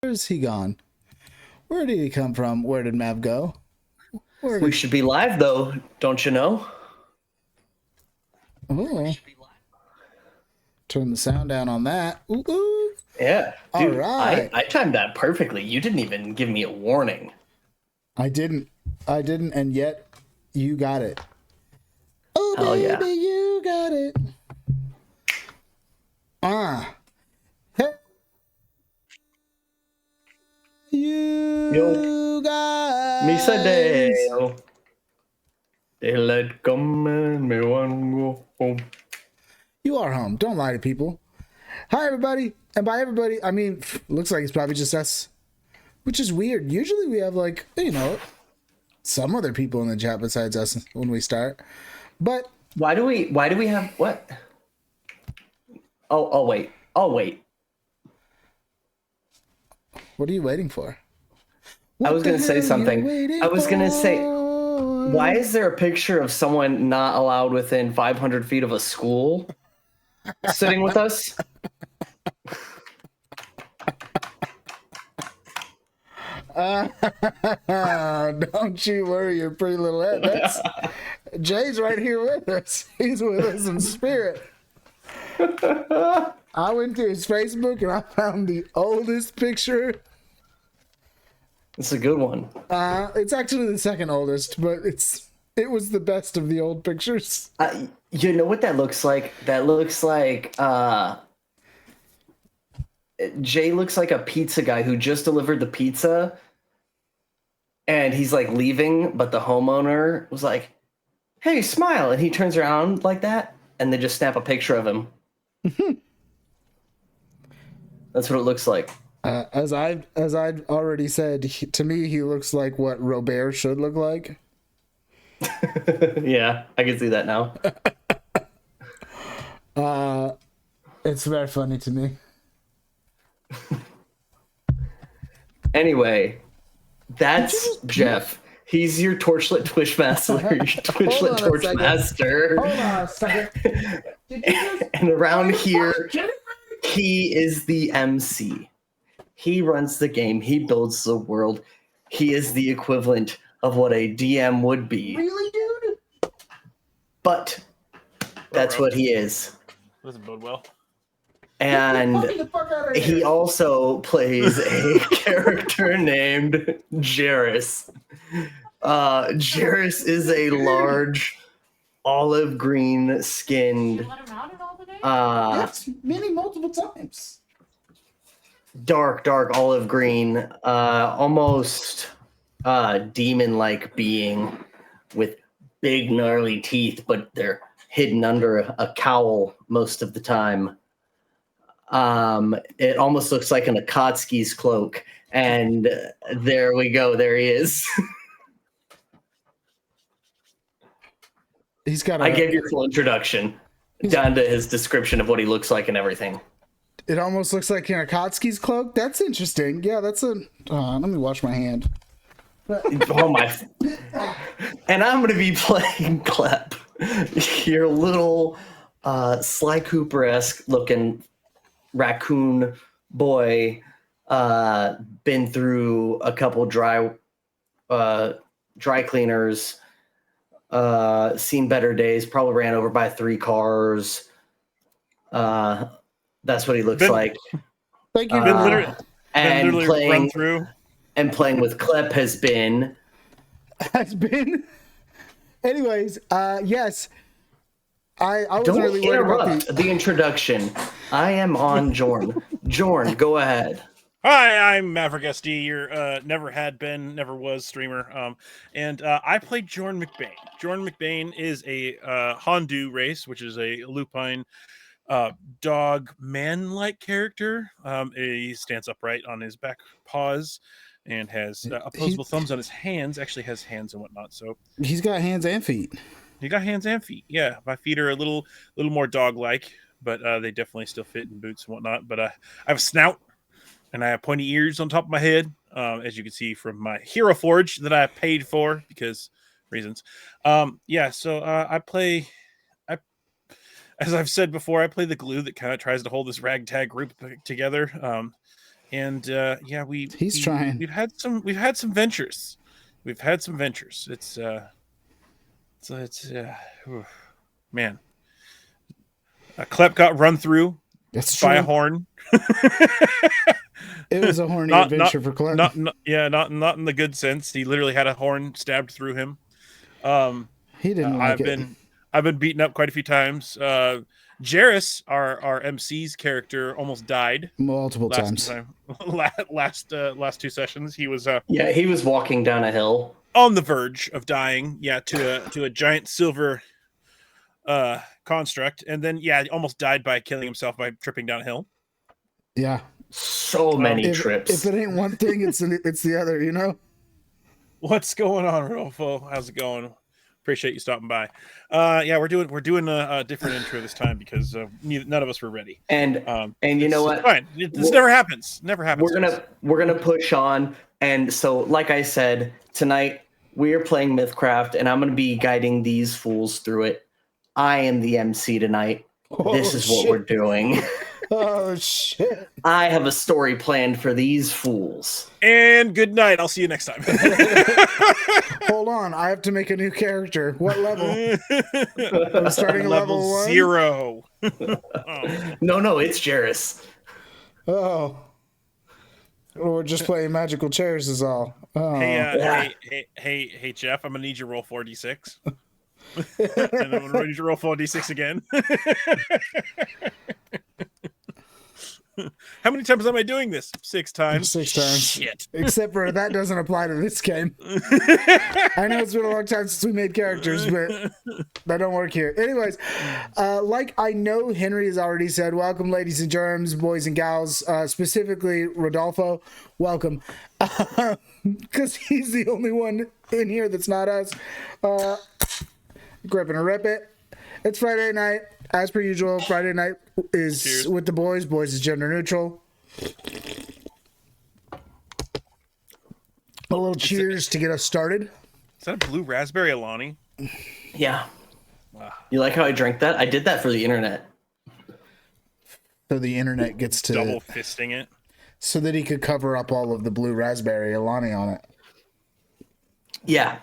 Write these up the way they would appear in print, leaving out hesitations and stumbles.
Where's he gone? Where did he come from? Where did Mav go? We should be live, though, don't you know? Oh. Turn the sound down on that. Ooh, ooh. Yeah. Dude, all right. I timed that perfectly. You didn't even give me a warning. I didn't, and yet you got it. Oh, hell baby, yeah. you got it. Hey. You guys. Misa Dale. Daylight coming, me one go home. You are home. Don't lie to people. Hi, everybody. And by everybody, I mean, looks like it's probably just us, which is weird. Usually we have, like, some other people in the chat besides us when we start. But why do we have what? Oh, wait. What are you waiting for? I was going to say something. I was going to say, why is there a picture of someone not allowed within 500 feet of a school sitting with us? Don't you worry your pretty little head. Jay's right here with us. He's with us in spirit. I went to his Facebook and I found the oldest picture. It's a good one. It's actually the second oldest, but it was the best of the old pictures. You know what that looks like? That looks like Jay looks like a pizza guy who just delivered the pizza and he's like leaving, but the homeowner was like, "Hey, smile," and he turns around like that and they just snap a picture of him. That's what it looks like. As I've already said, to me he looks like what Robert should look like. Yeah, I can see that now. It's very funny to me. Anyway, that's Jeff. He's your Torchlit Twitch Master. Your Torchlit Torch Master. Hold on a second. And around here, he is the MC. He runs the game. He builds the world. He is the equivalent of what a DM would be. Really, dude? But that's what he is. Doesn't bode well. And he also plays a character named Jairus. Jairus is a large olive green skinned yes, many multiple times. Dark olive green, almost demon-like being with big gnarly teeth, but they're hidden under a cowl most of the time. It almost looks like an Akatsuki's cloak, and there we go. There he is. He's got. I gave you a full introduction down to his description of what he looks like and everything. It almost looks like an Akatsuki's cloak. That's interesting. Yeah, that's a. Let me wash my hand. Oh my! And I'm gonna be playing Klep, your little Sly Cooper-esque looking raccoon boy. Been through a couple dry cleaners. Seen better days. Probably ran over by 3 cars. That's what he looks like. Thank you. And literally playing run through. And playing with Klep has been. Anyways, yes. I was Don't really worried interrupt the introduction. I am on Jorn. Jorn, go ahead. Hi, I'm Maverick SD, your never had been, never was streamer. And I play Jorn McBain. Jorn McBain is a Hondu race, which is a lupine dog man-like character. He stands upright on his back paws and has opposable thumbs on his hands. Actually has hands and whatnot. So he's got hands and feet. He got hands and feet. Yeah, my feet are a little more dog-like, but they definitely still fit in boots and whatnot. But I have a snout. And I have pointy ears on top of my head, as you can see from my Hero Forge that I paid for because reasons. So I play. As I've said before, I play the glue that kind of tries to hold this ragtag group together. and yeah, trying. We've had some ventures. We've had some ventures. It's man. Klep got run through That's by a true. horn. It was a horny adventure for Clint. Not in the good sense. He literally had a horn stabbed through him. He didn't like I've been beaten up quite a few times. Jairus, our MC's character, almost died multiple times. Last 2 sessions, he was he was walking down a hill on the verge of dying. Yeah, to a giant silver construct, and then almost died by killing himself by tripping down a hill. Yeah, so many trips. If it ain't one thing, it's the other. You know. What's going on, Rodolfo? How's it going? Appreciate you stopping by. We're doing a different intro this time because none of us were ready. And you know what? Fine. This never happens. Never happens. We're gonna push on. And so, like I said, tonight we are playing Mythcraft, and I'm gonna be guiding these fools through it. I am the MC tonight. This is what we're doing. Oh shit! I have a story planned for these fools. And good night. I'll see you next time. Hold on, I have to make a new character. What level? I'm starting at level 1? 0. No, it's Jairus. Oh. We're just playing magical chairs is all. Oh. Hey, Jeff, I'm gonna need you to roll 4d6. And I'm gonna need you to roll 4d6 again. How many times am I doing this? 6 times. 6 times. Shit. Except for that doesn't apply to this game. I know it's been a long time since we made characters, but that don't work here. Anyways, like I know Henry has already said, welcome, ladies and germs, boys and gals, specifically Rodolfo. Welcome. Because he's the only one in here that's not us. Grip and rip it. It's Friday night. As per usual, Friday night is Cheers. With the boys. Boys is gender neutral. A little cheers to get us started. Is that a blue raspberry Alani? Yeah. Wow. You like how I drank that? I did that for the internet. So the internet gets to... Double fisting it. So that he could cover up all of the blue raspberry Alani on it. Yeah.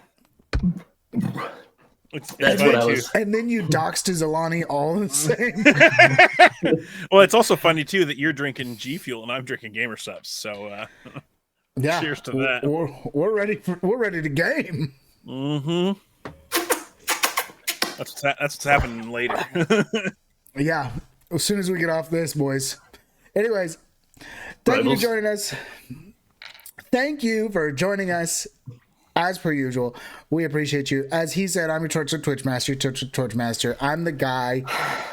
That's what I was. And then you doxed his Alani all the same. Well, it's also funny too that you're drinking G Fuel and I'm drinking Gamer Subs. So, yeah, cheers to that. We're ready. We're ready to game. Mm-hmm. That's what's happening later. Yeah, as soon as we get off this, boys. Anyways, thank you for joining us. Thank you for joining us. As per usual, we appreciate you. As he said, I'm your Torchlit Twitch Master, Torch Master. I'm the guy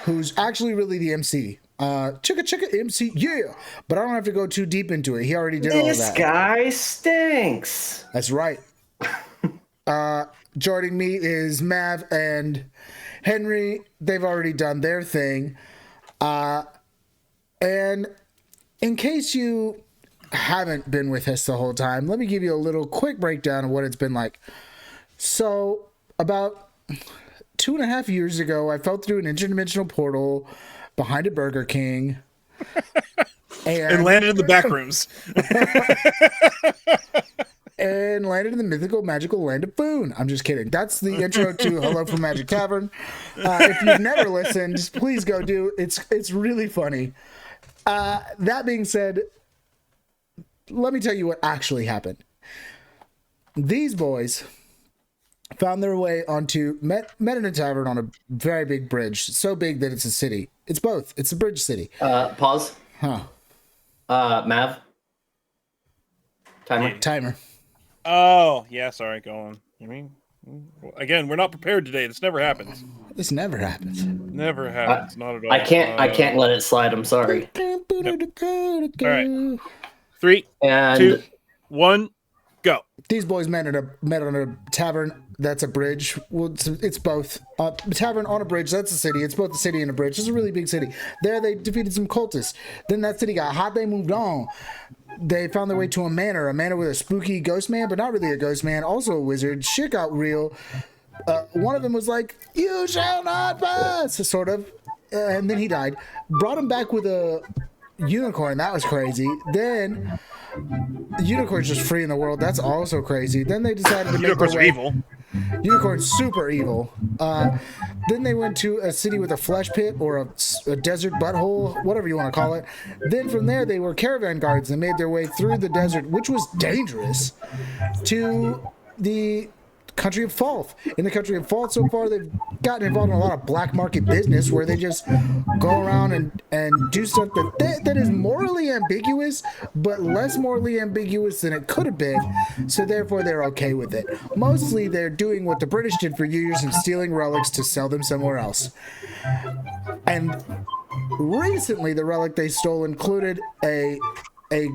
who's actually really the MC. Chicka MC, yeah. But I don't have to go too deep into it. He already did all of that. This guy stinks. That's right. Joining me is Mav and Henry. They've already done their thing. And in case you haven't been with us the whole time, let me give you a little quick breakdown of what it's been like. So about 2.5 years ago, I fell through an interdimensional portal behind a Burger King and landed in the back rooms. And landed in the mythical, magical land of Boone. I'm just kidding. That's the intro to Hello from Magic Tavern. If you've never listened, please go do. It's really funny. That being said, let me tell you what actually happened. These boys found their way onto met in a tavern on a very big bridge, so big that it's a city. It's both. It's a bridge city. Pause. Huh. Mav. Timer. Oh yeah, sorry. Go on. You mean again? We're not prepared today. This never happens. This never happens. Never happens. Not at all. I can't let it slide. I'm sorry. Nope. All right. 3, and 2, 1, go. These boys met on a tavern. That's a bridge. Well, it's both. Tavern on a bridge. That's a city. It's both a city and a bridge. It's a really big city. There they defeated some cultists. Then that city got hot. They moved on. They found their way to a manor with a spooky ghost man, but not really a ghost man. Also a wizard. Shit got real. One of them was like, "You shall not pass," sort of. And then he died. Brought him back with a Unicorn, that was crazy. Then Unicorn's just free in the world. That's also crazy. Then they decided to make Unicorns their are way. evil. Unicorn's super evil. Then they went to a city with a flesh pit or a desert butthole, whatever you want to call it. Then from there, they were caravan guards and made their way through the desert, which was dangerous, to the country of Falth. In the country of Falth, so far, they've gotten involved in a lot of black market business where they just go around and do stuff that is morally ambiguous, but less morally ambiguous than it could have been. So therefore, they're okay with it. Mostly, they're doing what the British did for years and stealing relics to sell them somewhere else. And recently, the relic they stole included a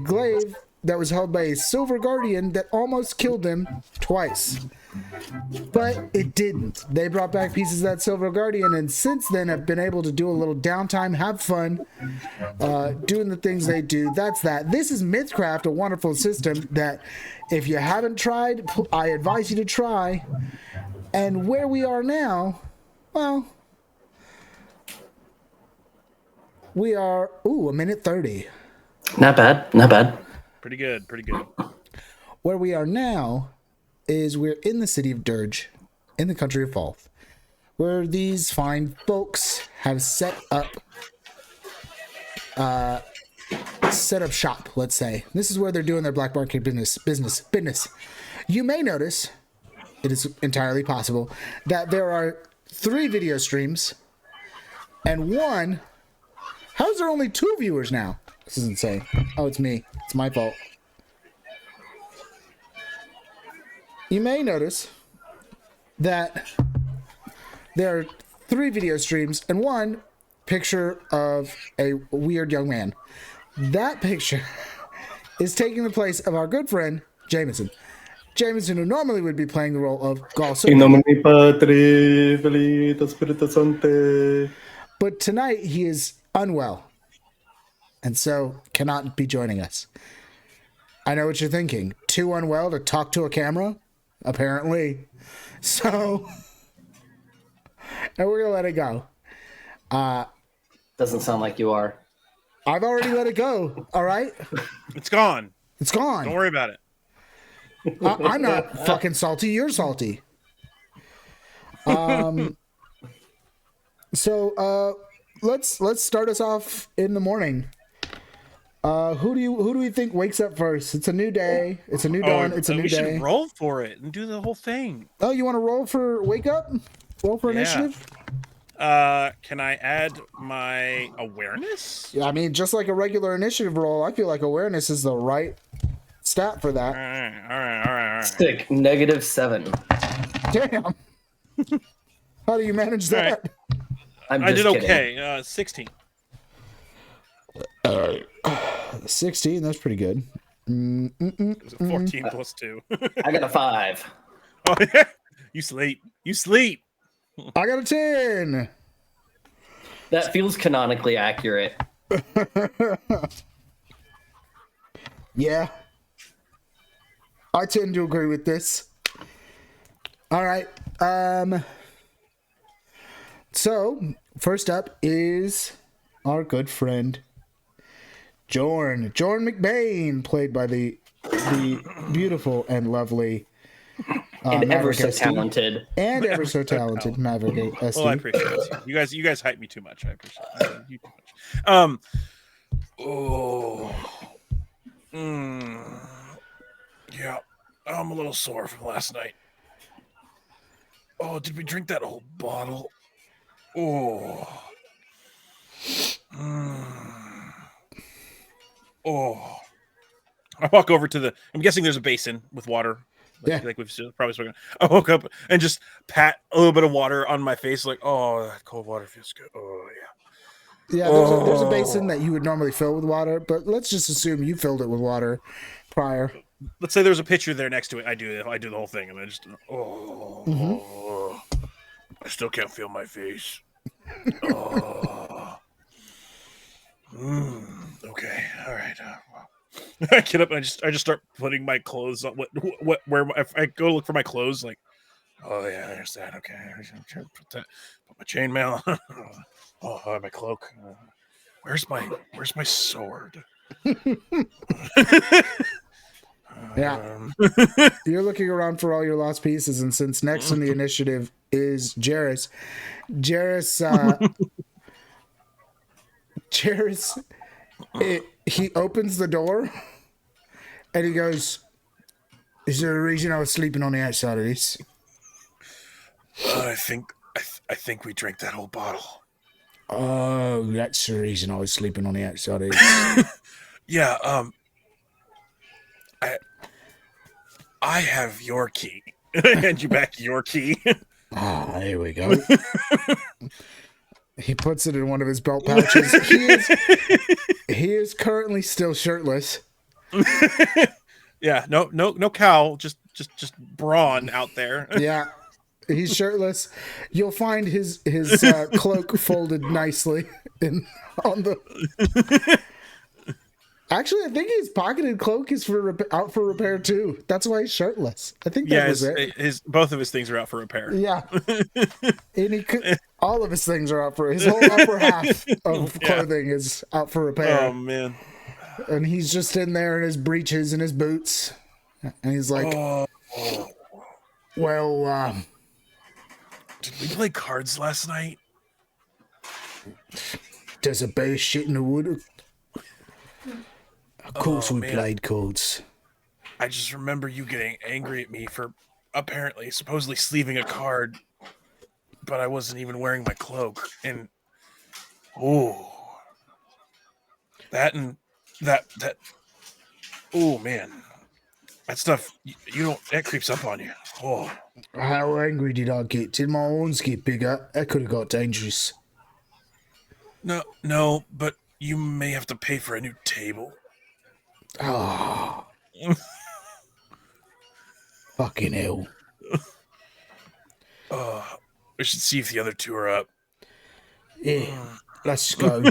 glaive that was held by a silver guardian that almost killed them twice. But it didn't. They brought back pieces of that silver guardian, and since then have been able to do a little downtime, have fun, doing the things they do. That's that. This is Mythcraft, a wonderful system that if you haven't tried, I advise you to try. And where we are now, well, we are, a minute 30. Not bad. Not bad. Pretty good. Pretty good. Where we are now is we're in the city of Dirge, in the country of Falth, where these fine folks have set up shop, let's say. This is where they're doing their black market business. You may notice, it is entirely possible, that there are 3 video streams and one. How is there only 2 viewers now? This is insane. Oh, it's me. It's my fault. You may notice that there are 3 video streams and one picture of a weird young man. That picture is taking the place of our good friend, Jameson. Jameson, who normally would be playing the role of Gaul. In nomine Patri, Filii, Spiritus Sancti. But tonight he is unwell and so cannot be joining us. I know what you're thinking. Too unwell to talk to a camera? Apparently. So, and we're going to let it go. Doesn't sound like you are. I've already let it go. All right? It's gone. It's gone. Don't worry about it. I'm not fucking salty. You're salty. So, let's start us off in the morning. Who do we think wakes up first? It's a new day. It's a new dawn. It's a new we day. should roll for it and do the whole thing. Oh, you want to roll for wake up? Roll for initiative? Can I add my awareness? Yeah, I mean, just like a regular initiative roll, I feel like awareness is the right stat for that. All right. Sick. -7. Damn. How do you manage that? I'm I just did kidding. okay. 16. 16, that's pretty good. It was a 14 plus 2. I got a 5. Oh, yeah. You sleep. I got a 10. That feels canonically accurate. Yeah. I tend to agree with this. All right. So, first up is our good friend Jorn McBain, played by the beautiful and lovely And ever so Maverick SD. talented. And ever so talented Maverick SD. Well, I appreciate it. You guys hype me too much. I appreciate you too much. Yeah, I'm a little sore from last night. Oh, did we drink that whole bottle? Oh. Oh. I walk over to I'm guessing there's a basin with water. Like we've probably spoken. I woke up and just pat a little bit of water on my face, like, oh, that cold water feels good. Oh, yeah. Yeah, there's a basin that you would normally fill with water, but let's just assume you filled it with water prior. Let's say there's a pitcher there next to it. I do the whole thing, and I just I still can't feel my face. Okay, all right. I get up and I just start putting my clothes on. If I go look for my clothes, like, oh yeah, there's that. Okay, put my chainmail. Oh, my cloak. Where's my sword? Yeah. You're looking around for all your lost pieces, and since next in the initiative is Jairus, he opens the door and he goes, "Is there a reason I was sleeping on the outside of this?" I think we drank that whole bottle. Oh, that's the reason I was sleeping on the outside of this. Yeah. I have your key. Hand you back your key. Ah, there we go. He puts it in one of his belt pouches. He is currently still shirtless. Yeah, no cowl, just brawn out there. Yeah, he's shirtless. You'll find his cloak folded nicely on the. Actually, I think his pocketed cloak is out for repair too. That's why he's shirtless. I think that was it. Both of his things are out for repair. Yeah, and all of his things are out for his whole upper half of clothing is out for repair. Oh man! And he's just in there in his breeches and his boots, and he's like, "Well, did we play cards last night? There's a bear shit in the wood. Of course we played cards." I just remember you getting angry at me for supposedly sleeving a card, but I wasn't even wearing my cloak. And that oh man, that stuff that creeps up on you. Oh, how angry did I get? Did my horns get bigger? That could have got dangerous. No, but you may have to pay for a new table. Ah, fucking hell. We should see if the other two are up. Yeah, let's go.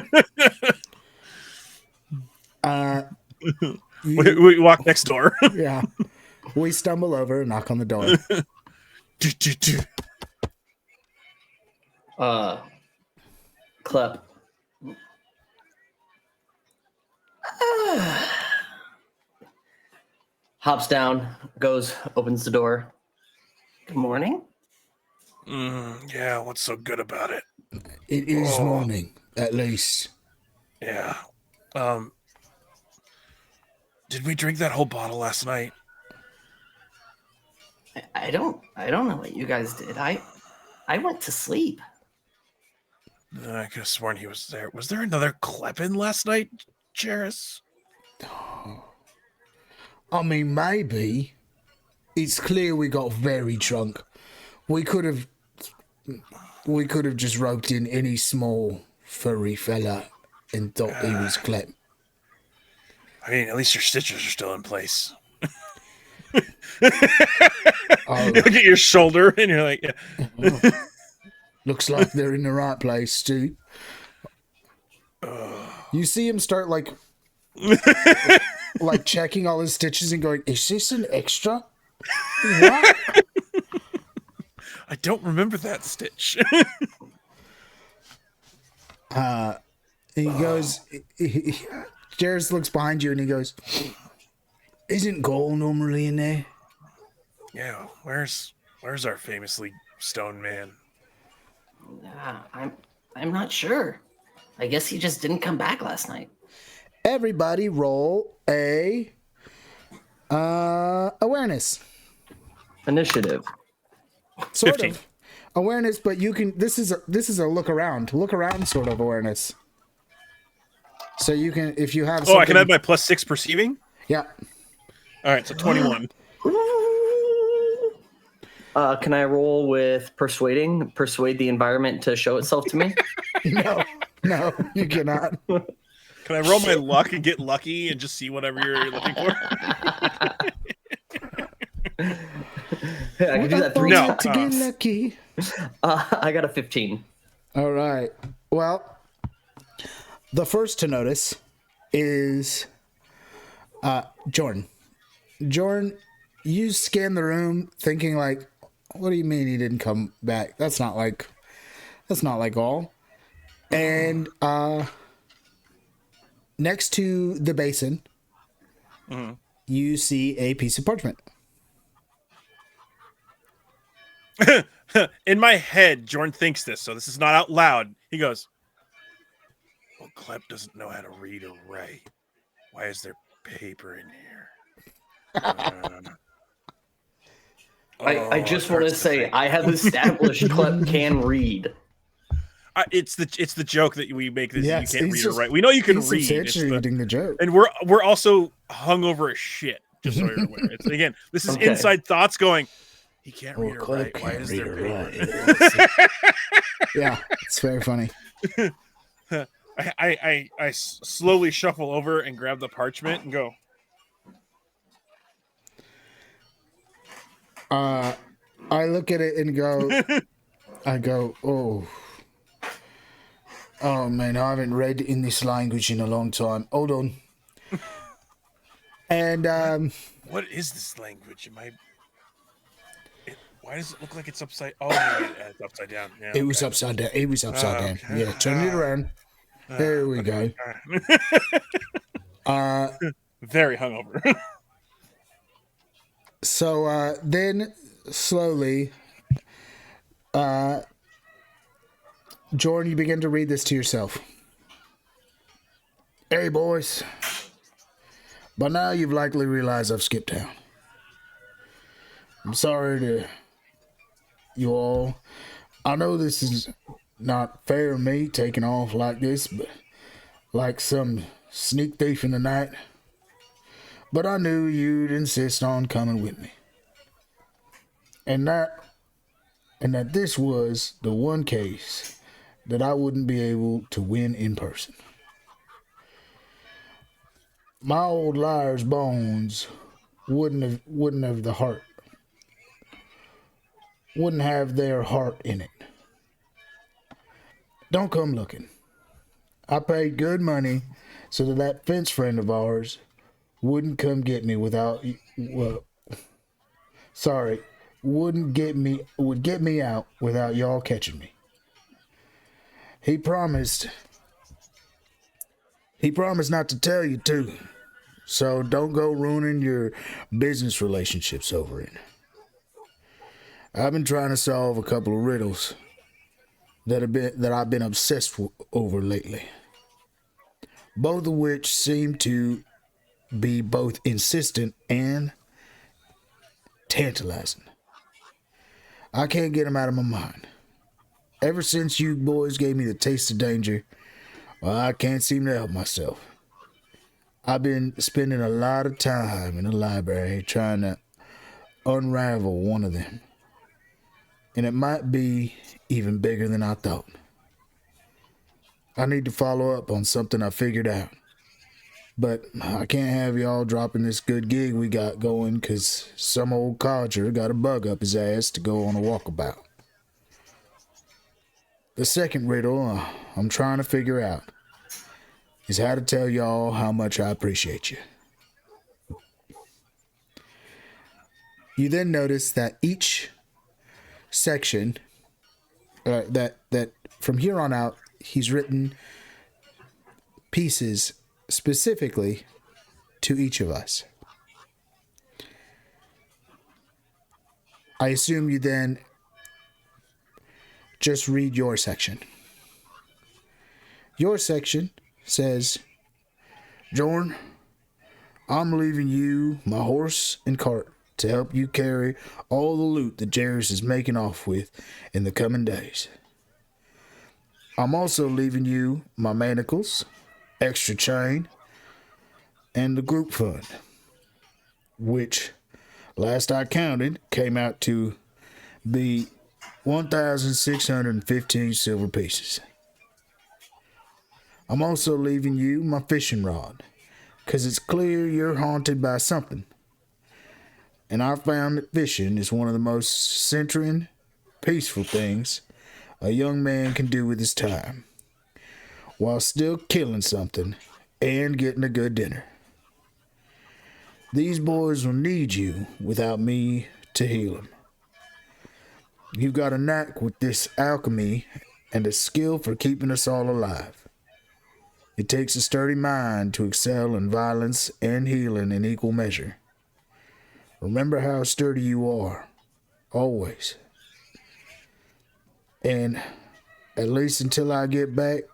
We walk next door. Yeah, we stumble over and knock on the door. Clep. Hops down, goes, opens the door. Good morning. Yeah, what's so good about it? It is morning, at least. Yeah. Did we drink that whole bottle last night? I don't know what you guys did. I went to sleep. I could have sworn he was there. Was there another Kleppen last night, Jairus? I mean, maybe. It's clear we got very drunk. We could have just roped in any small furry fella and thought he was Clep. I mean, at least your stitches are still in place. Oh, You look at your shoulder and you're like, yeah. looks like they're in the right place, Stu. You see him start like checking all his stitches and going, "Is this an extra? What?" I don't remember that stitch. He goes, Jairus looks behind you and he goes, "Isn't Gall normally in there?" Yeah, where's our famously stone man? I'm not sure. I guess he just didn't come back last night. Everybody roll a awareness. Initiative. Sort 15. of. Awareness, but you can this is a look around sort of awareness. So you can, if you have I can add my +6 perceiving? Yeah. All right, so 21. Can I roll with persuade the environment to show itself to me? No, you cannot. Can I roll my luck and get lucky and just see whatever you're looking for? I can do that 3 No. times. To get lucky. I got a 15. All right. Well, the first to notice is Jordan. Jordan, you scan the room thinking like, what do you mean he didn't come back? That's not like all. And next to the basin, you see a piece of parchment. In my head, Jordan thinks this, so this is not out loud. He goes, "Well, Clep doesn't know how to read or write. Why is there paper in here?" I just it want to hurts say think. I have established Clep can read. It's the joke that we make this. Yes, You can't he's read or just- write. We know you can He's read. It's substantiating the joke. and we're also hungover as shit. Just so you're aware. It's, again, this is Okay. inside thoughts going. He can't Oh, read or Clep write. Why can't is read there or paper? write. Yeah, it's very funny. I slowly shuffle over and grab the parchment and go. I look at it and go, oh man, I haven't read in this language in a long time. Hold on. And What is this language? Why does it look like it's upside? Oh, maybe it's upside down. Yeah, it was okay. upside down. It was upside down. Okay. Yeah, turn it around. There we go. Very hungover. So then slowly, Jordan, you begin to read this to yourself. Hey, boys. By now, you've likely realized I've skipped town. I'm sorry to you all. I know this is not fair of me taking off like this, but like some sneak thief in the night. But I knew you'd insist on coming with me. And that this was the one case that I wouldn't be able to win in person. My old liar's bones wouldn't have the heart. Wouldn't have their heart in it. Don't come looking. I paid good money so that fence friend of ours wouldn't come get me without, would get me out without y'all catching me. He promised not to tell you too. So don't go ruining your business relationships over it. I've been trying to solve a couple of riddles that I've been obsessed over lately. Both of which seem to be both insistent and tantalizing. I can't get them out of my mind. Ever since you boys gave me the taste of danger, well, I can't seem to help myself. I've been spending a lot of time in the library trying to unravel one of them. And it might be even bigger than I thought. I need to follow up on something I figured out. But I can't have y'all dropping this good gig we got going because some old codger got a bug up his ass to go on a walkabout. The second riddle I'm trying to figure out is how to tell y'all how much I appreciate you. You then notice that each section, that from here on out, he's written pieces specifically to each of us. I assume you then just read your section. Your section says, Jordan, I'm leaving you my horse and cart to help you carry all the loot that Jairus is making off with in the coming days. I'm also leaving you my manacles, extra chain, and the group fund, which, last I counted, came out to be 1,615 silver pieces. I'm also leaving you my fishing rod, because it's clear you're haunted by something. And I found that fishing is one of the most centering, peaceful things a young man can do with his time, while still killing something and getting a good dinner. These boys will need you without me to heal them. You've got a knack with this alchemy and a skill for keeping us all alive. It takes a sturdy mind to excel in violence and healing in equal measure. Remember how sturdy you are, always. And at least until I get back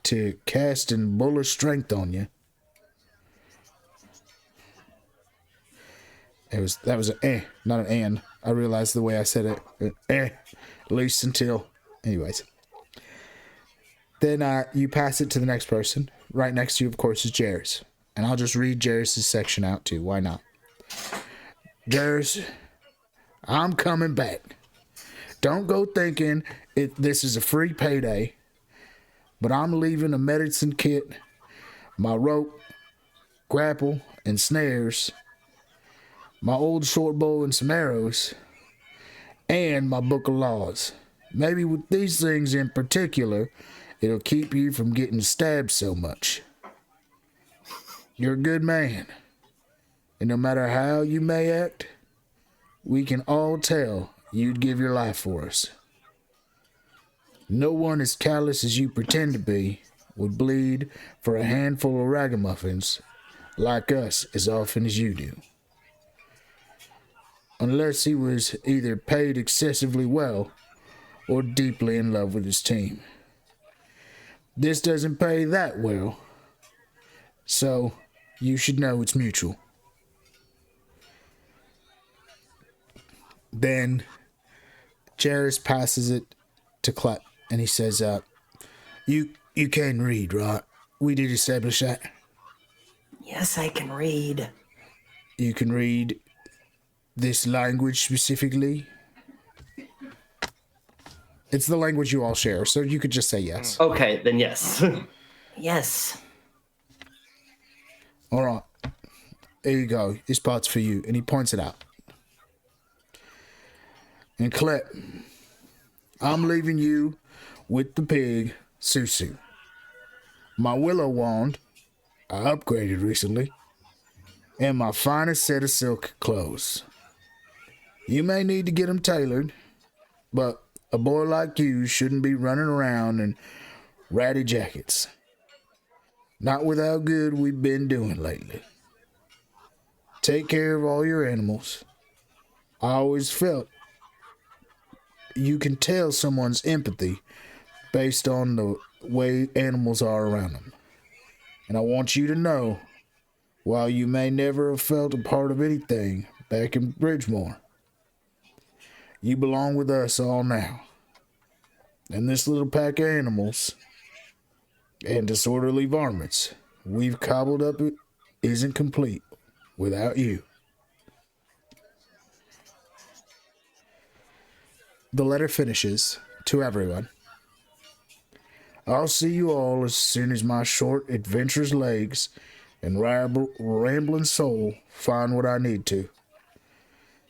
to casting bullish strength on you. That was an not an and. I realized the way I said it. At least until. Anyways. Then you pass it to the next person. Right next to you, of course, is Jairus. And I'll just read Jairus' section out too. Why not? Jairus, I'm coming back. Don't go thinking this is a free payday. But I'm leaving a medicine kit, my rope, grapple, and snares, my old short bow and some arrows, and my book of laws. Maybe with these things in particular, it'll keep you from getting stabbed so much. You're a good man, and no matter how you may act, we can all tell you'd give your life for us. No one as callous as you pretend to be would bleed for a handful of ragamuffins like us as often as you do. Unless he was either paid excessively well or deeply in love with his team. This doesn't pay that well, so you should know it's mutual. Then Jairus passes it to Clep, and he says, You can read, right? We did establish that. Yes, I can read. You can read this language specifically? It's the language you all share, so you could just say yes. Okay, then yes. Yes. All right. There you go. This part's for you. And he points it out. And Clep, I'm leaving you with the pig, Susu. My willow wand, I upgraded recently, and my finest set of silk clothes. You may need to get them tailored, but a boy like you shouldn't be running around in ratty jackets. Not with how good we've been doing lately. Take care of all your animals. I always felt you can tell someone's empathy based on the way animals are around them. And I want you to know, while you may never have felt a part of anything back in Bridgemore, you belong with us all now. And this little pack of animals and disorderly varmints we've cobbled up isn't complete without you. The letter finishes to everyone. I'll see you all as soon as my short, adventurous legs and rambling soul find what I need to.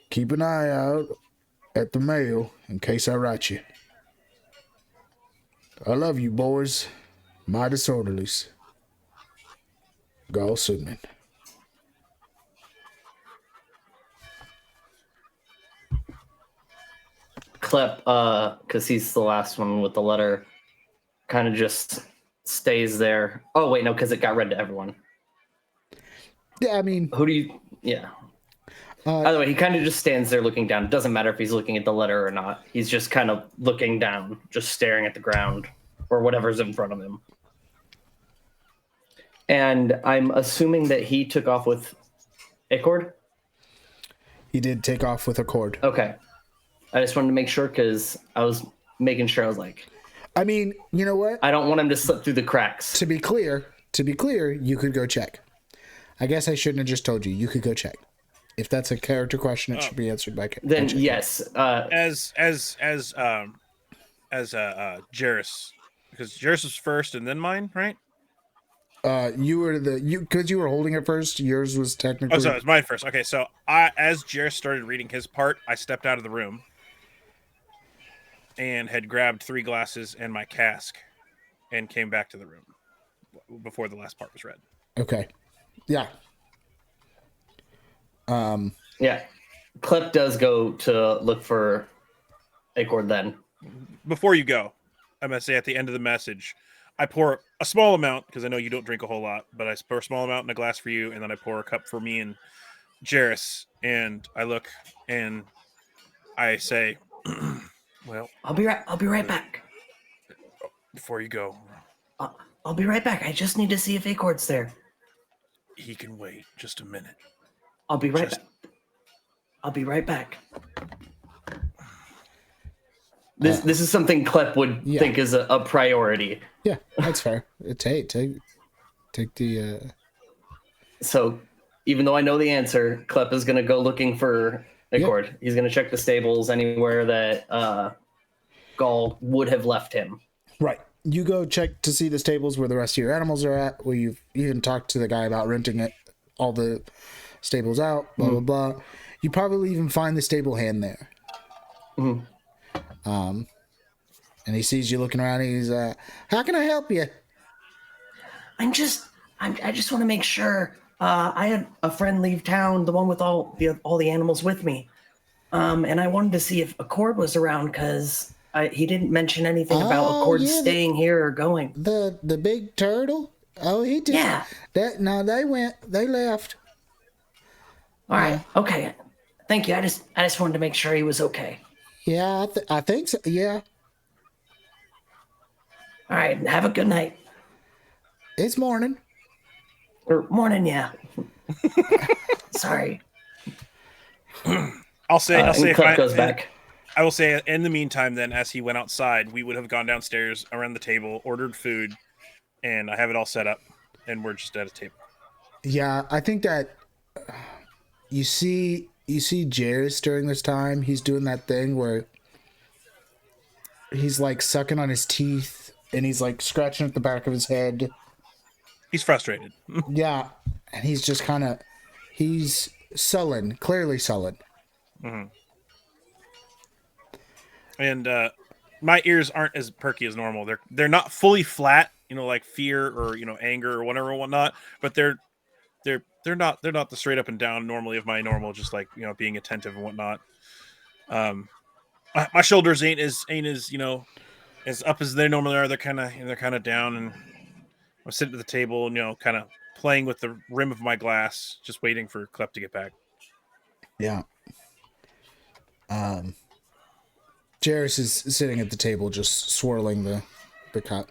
Keep an eye out at the mail in case I write you. I love you, boys, my disorderlies. Gall Sudman. Clep, because he's the last one with the letter, kind of just stays there. Oh, wait, no, because it got read to everyone. Yeah, I mean... Who do you... Yeah. By the way, he kind of just stands there looking down. It doesn't matter if he's looking at the letter or not. He's just kind of looking down, just staring at the ground or whatever's in front of him. And I'm assuming that he took off with Acord? He did take off with Acord. Okay. I just wanted to make sure because I was making sure. I was like... I mean, you know what? I don't want him to slip through the cracks. To be clear, you could go check. I guess I shouldn't have just told you. You could go check. If that's a character question, it should be answered by then yes. As Jairus, because Jairus was first and then mine, right? You were because you were holding it first. Yours was technically. Oh, so it was mine first. Okay, so as Jairus started reading his part, I stepped out of the room and had grabbed 3 glasses and my cask, and came back to the room before the last part was read. Okay. Yeah. Yeah. Clep does go to look for Acord then. Before you go, I'm going to say at the end of the message, I pour a small amount because I know you don't drink a whole lot, but I pour a small amount in a glass for you, and then I pour a cup for me and Jairus, and I look and I say, "Well, I'll be right back. before you go, I'll be right back. I just need to see if Acorn's there. he can wait just a minute." I'll be right Just- back. I'll be right back. This is something Klep would think is a priority. Yeah, that's fair. Take the. So, even though I know the answer, Klep is going to go looking for Acord. Yeah. He's going to check the stables anywhere that Gaul would have left him. Right. You go check to see the stables where the rest of your animals are at. Where you've even talked to the guy about renting it, all the stables out. Blah blah blah. You probably even find the stable hand there. And he sees you looking around. And he's, "How can I help you?" I just want to make sure. I had a friend leave town, the one with all the animals with me, and I wanted to see if Accord was around because he didn't mention anything about Accord staying here or going. The big turtle. Oh, he did. Yeah. They left. All right. Okay. Thank you. I just wanted to make sure he was okay. Yeah, I think so. Yeah, All right. Have a good night. it's morning. Or morning, yeah. Sorry. I'll say if Klep goes back. I will say in the meantime, then, as he went outside, we would have gone downstairs around the table, ordered food, and I have it all set up, and we're just at a table. Yeah, I think that you see Jairus during this time. He's doing that thing where he's like sucking on his teeth and he's like scratching at the back of his head. He's frustrated. Yeah, and he's just he's sullen, clearly sullen. Mm-hmm. And my ears aren't as perky as normal. They're not fully flat, like fear or anger or whatever and whatnot. But they're not the straight up and down normally of my normal, just like being attentive and whatnot. My shoulders ain't as as up as they normally are. They're kind of down, and I'm sitting at the table and kind of playing with the rim of my glass, just waiting for Klep to get back. Yeah. Jairus is sitting at the table, just swirling the cup.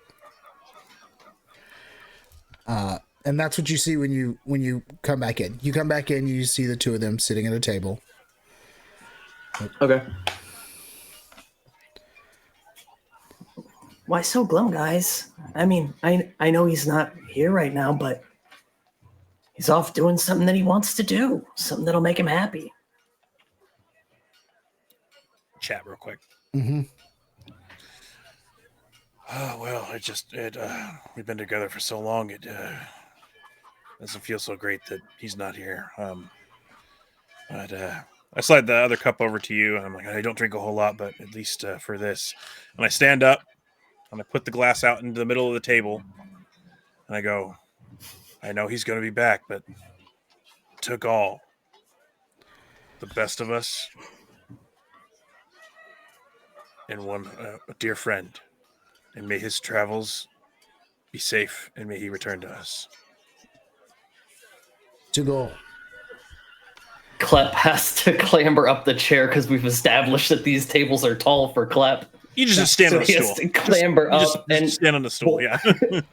And that's what you see when you come back in. You come back in, you see the two of them sitting at a table. Okay. Why so glum, guys? I mean, I know he's not here right now, but he's off doing something that he wants to do, something that'll make him happy. Chat real quick. Mm-hmm. Oh, well, we've been together for so long. It doesn't feel so great that he's not here. But I slide the other cup over to you, and I'm like, I don't drink a whole lot, but at least for this. And I stand up, and I put the glass out into the middle of the table, and I go, I know he's going to be back, but to Gaul, the best of us, and a dear friend, and may his travels be safe, and may he return to us. To go. Klep has to clamber up the chair because we've established that these tables are tall for Klep. You just stand on the He stool. has to clamber up and stand on the stool. Yeah.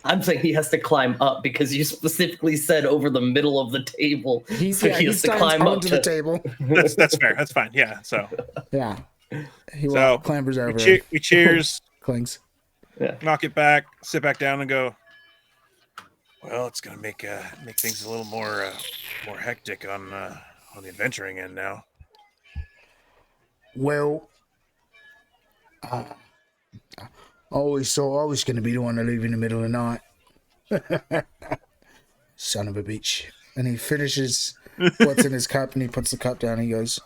I'm saying he has to climb up because you specifically said over the middle of the table. He has to stands climb up onto the table. That's fair. That's fine. Yeah. So Yeah. He So, clambers over. we cheers, Clings. Yeah. knock it back, sit back down, and go. Well, it's gonna make things a little more hectic on the adventuring end now. Well, I always thought I was going to be the one to leave in the middle of the night. Son of a bitch. And he finishes what's in his cup and he puts the cup down and he goes,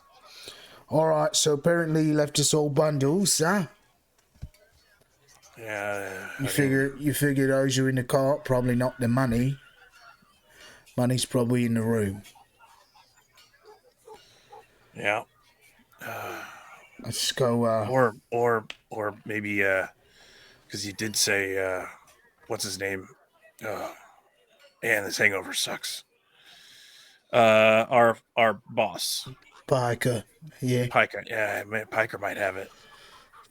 all right, so apparently you left us all bundles, huh? Yeah. You figure those are in the cart, probably not the money. Money's probably in the room. Yeah. Let's go. Or maybe because you did say what's his name? Oh, man, this hangover sucks. Our boss, Piker. Yeah, Piker. Yeah, man, Piker might have it.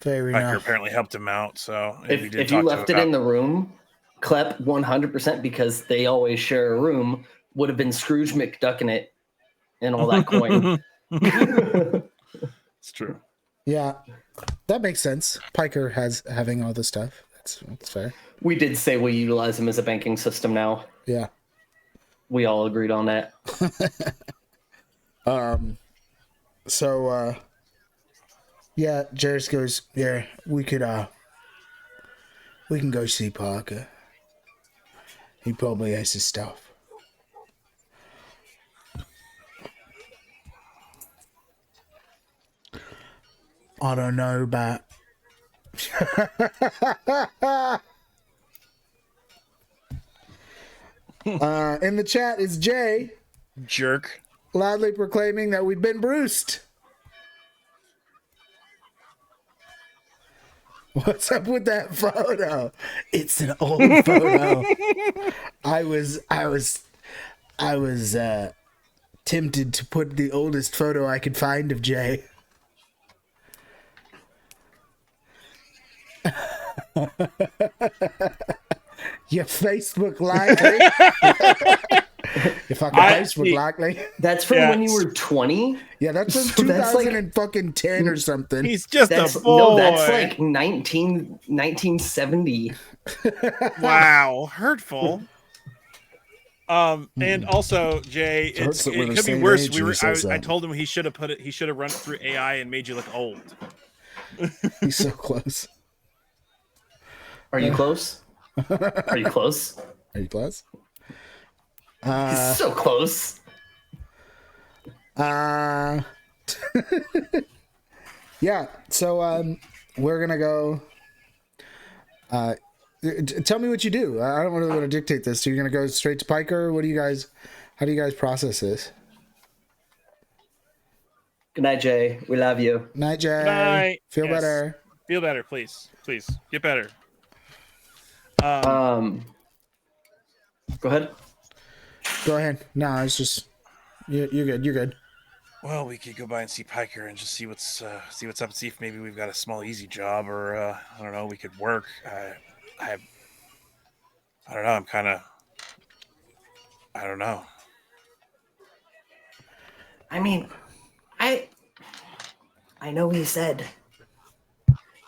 fair Piker enough. apparently helped him out, so we did If you talk to him left it about. in the room, Klep 100% because they always share a room would have been Scrooge McDucking it and all that coin. It's true. Yeah, that makes sense. Piker having all this stuff. That's fair. We did say we utilize him as a banking system now. Yeah. We all agreed on that. So yeah, Jairus goes, yeah, we can go see Parker. He probably has his stuff. I don't know, but in the chat is Jay Jerk. loudly proclaiming that we've been bruised. What's up with that photo? It's an old photo. I was tempted to put the oldest photo I could find of Jay. Your Facebook likely. If I could Facebook likely. That's from when you were 20? Yeah, that's from So that's like- 2010 or something. He's just That's a boy. no, that's like 1970. Wow, hurtful. And also, Jay, it hurts that we're the could be same worse. age and he says I that. told him he should have run it through AI and made you look old. He's so close. Are you close? Are you close? Are you close? So close. Yeah, so we're gonna go. Tell me what you do. I don't really want to dictate this. So you're gonna go straight to Piker. What do you guys? How do you guys process this? Good night, Jay. We love you. Night, Jay. Night. Feel Yes. better. Feel better, please. Please get better. Go ahead. Go ahead. No, it's just you're good. You're good. Well, we could go by and see Piker and just see what's up. See if maybe we've got a small, easy job, or I don't know. We could work. I don't know. I don't know. I mean, I know he said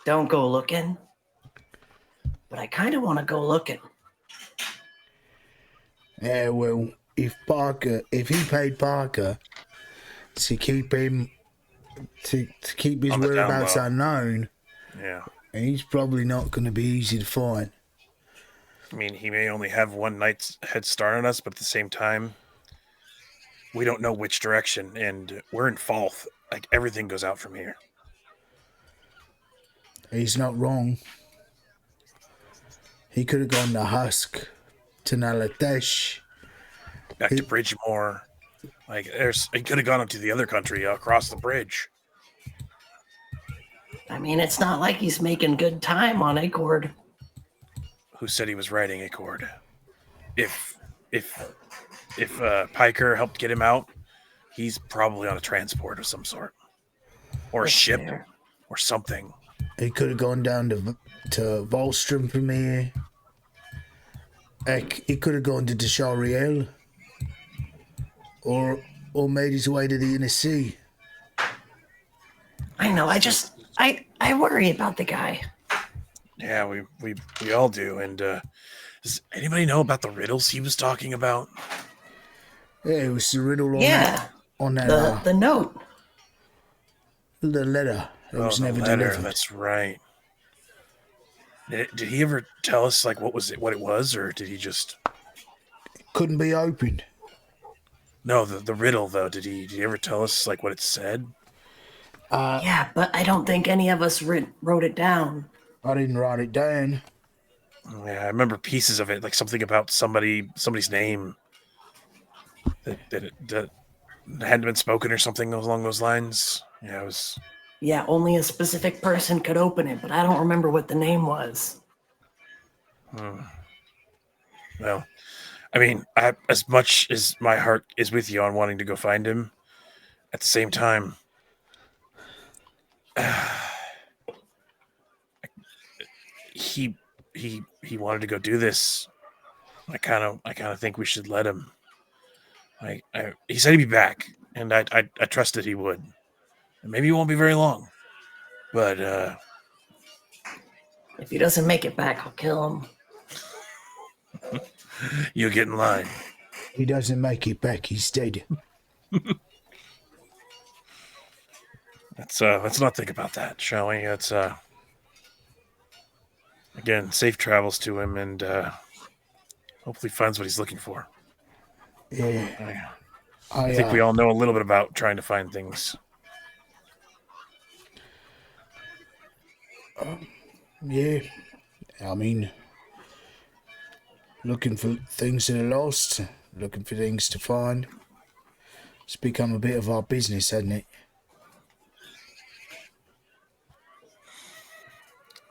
don't go looking, but I kind of want to go looking. Yeah, well, if he paid Parker to keep him to keep his On the down whereabouts low. unknown, Yeah. he's probably not going to be easy to find. I mean, he may only have one night's head start on us, but at the same time, we don't know which direction, and we're in Falth. Like, everything goes out from here. He's not wrong. He could have gone to Husk, to Nalatesh. Back to Bridgemore. Like, he could have gone up to the other country across the bridge. I mean, it's not like he's making good time on Acord. Who said he was riding a cord? If Piker helped get him out, he's probably on a transport of some sort, or a ship, fair. or something. He could have gone down to Volstrom from here. Heck, he could have gone to Deshariel. Or made his way to the inner sea. I know. I worry about the guy. Yeah, we all do. And does anybody know about the riddles he was talking about? Yeah, it was the riddle on Yeah, that the note. the letter. It was the never letter, delivered. That's right. Did he ever tell us like what it was, or did he just? Couldn't be opened. No, the riddle though. Did he ever tell us like what it said? Yeah, but I don't think any of us wrote it down. I didn't write it down. Yeah, I remember pieces of it, like something about somebody's name that hadn't been spoken or something along those lines. Yeah, it was. Yeah, only a specific person could open it, but I don't remember what the name was. Well, I mean, as much as my heart is with you on wanting to go find him, at the same time, he he wanted to go do this. I kind of think we should let him. He said he'd be back, and I trusted he would. And maybe it won't be very long, but If he doesn't make it back, I'll kill him. you get in line. He doesn't make it back. He's dead. Let's not think about that, shall we? It's again, safe travels to him, and hopefully finds what he's looking for. Yeah. I think we all know a little bit about trying to find things. Yeah. I mean, looking for things that are lost, looking for things to find. It's become a bit of our business, hasn't it?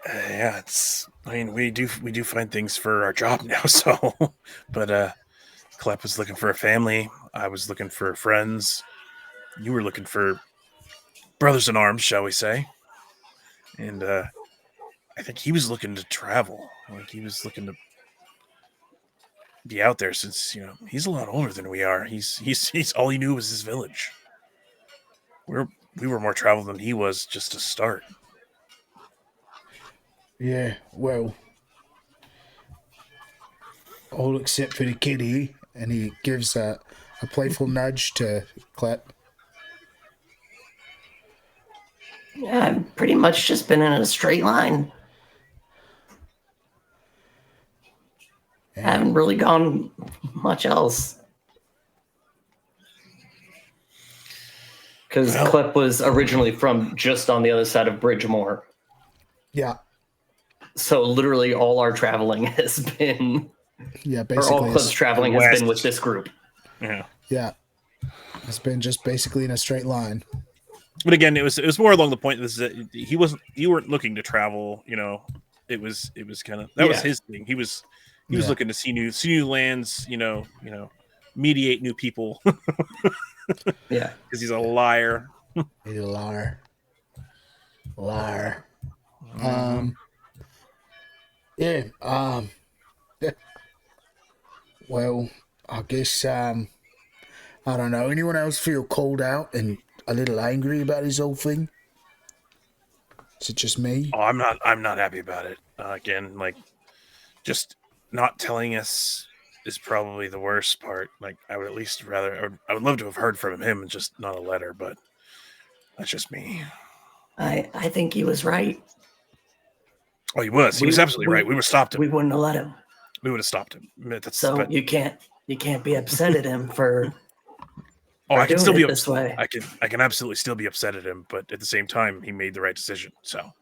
Yeah, it's. I mean, we do find things for our job now. So, but Clep was looking for a family. I was looking for friends. You were looking for brothers in arms, shall we say? And I think he was looking to travel. Like he was looking to be out there, since he's a lot older than we are. He's all he knew was his village. We were more traveled than he was just to start. Yeah, well, all except for the kitty, and he gives a playful nudge to Clep. Yeah, I've pretty much just been in a straight line. Yeah. Haven't really gone much else. Because Clep was originally from just on the other side of Bridgemore. Yeah. So literally all our traveling has been, Yeah, or basically. all Clep's traveling has been with this group. Yeah. Yeah. It's been just basically in a straight line. But again, it was more along the point that you weren't looking to travel. It was kind of that was his thing. He was looking to see new lands. Mediate new people. Yeah, because he's a liar. He's a liar. Liar. Yeah. Well, I guess I don't know. Anyone else feel called out and a little angry about this whole thing? Is it just me? Oh, I'm not happy about it. Again, like, just not telling us is probably the worst part. Like, I would at least I would love to have heard from him and just not a letter, but that's just me. I think he was right. Oh, he was absolutely right. We would have stopped him. We wouldn't have let him. We would have stopped him. You can't be upset at him for. Oh, I can still be this way. I can absolutely still be upset at him, but at the same time, he made the right decision. So,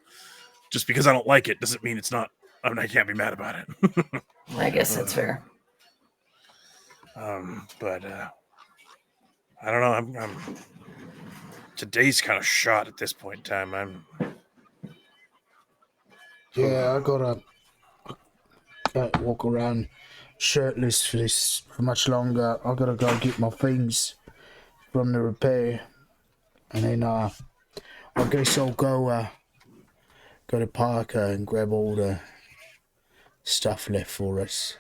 just because I don't like it doesn't mean it's not. I can't be mad about it. I guess that's fair. But I don't know. I'm today's kind of shot at this point in time. Yeah, I can't walk around shirtless for much longer. I gotta go get my things from the repair, and then I guess I'll go to Parker and grab all the stuff left for us,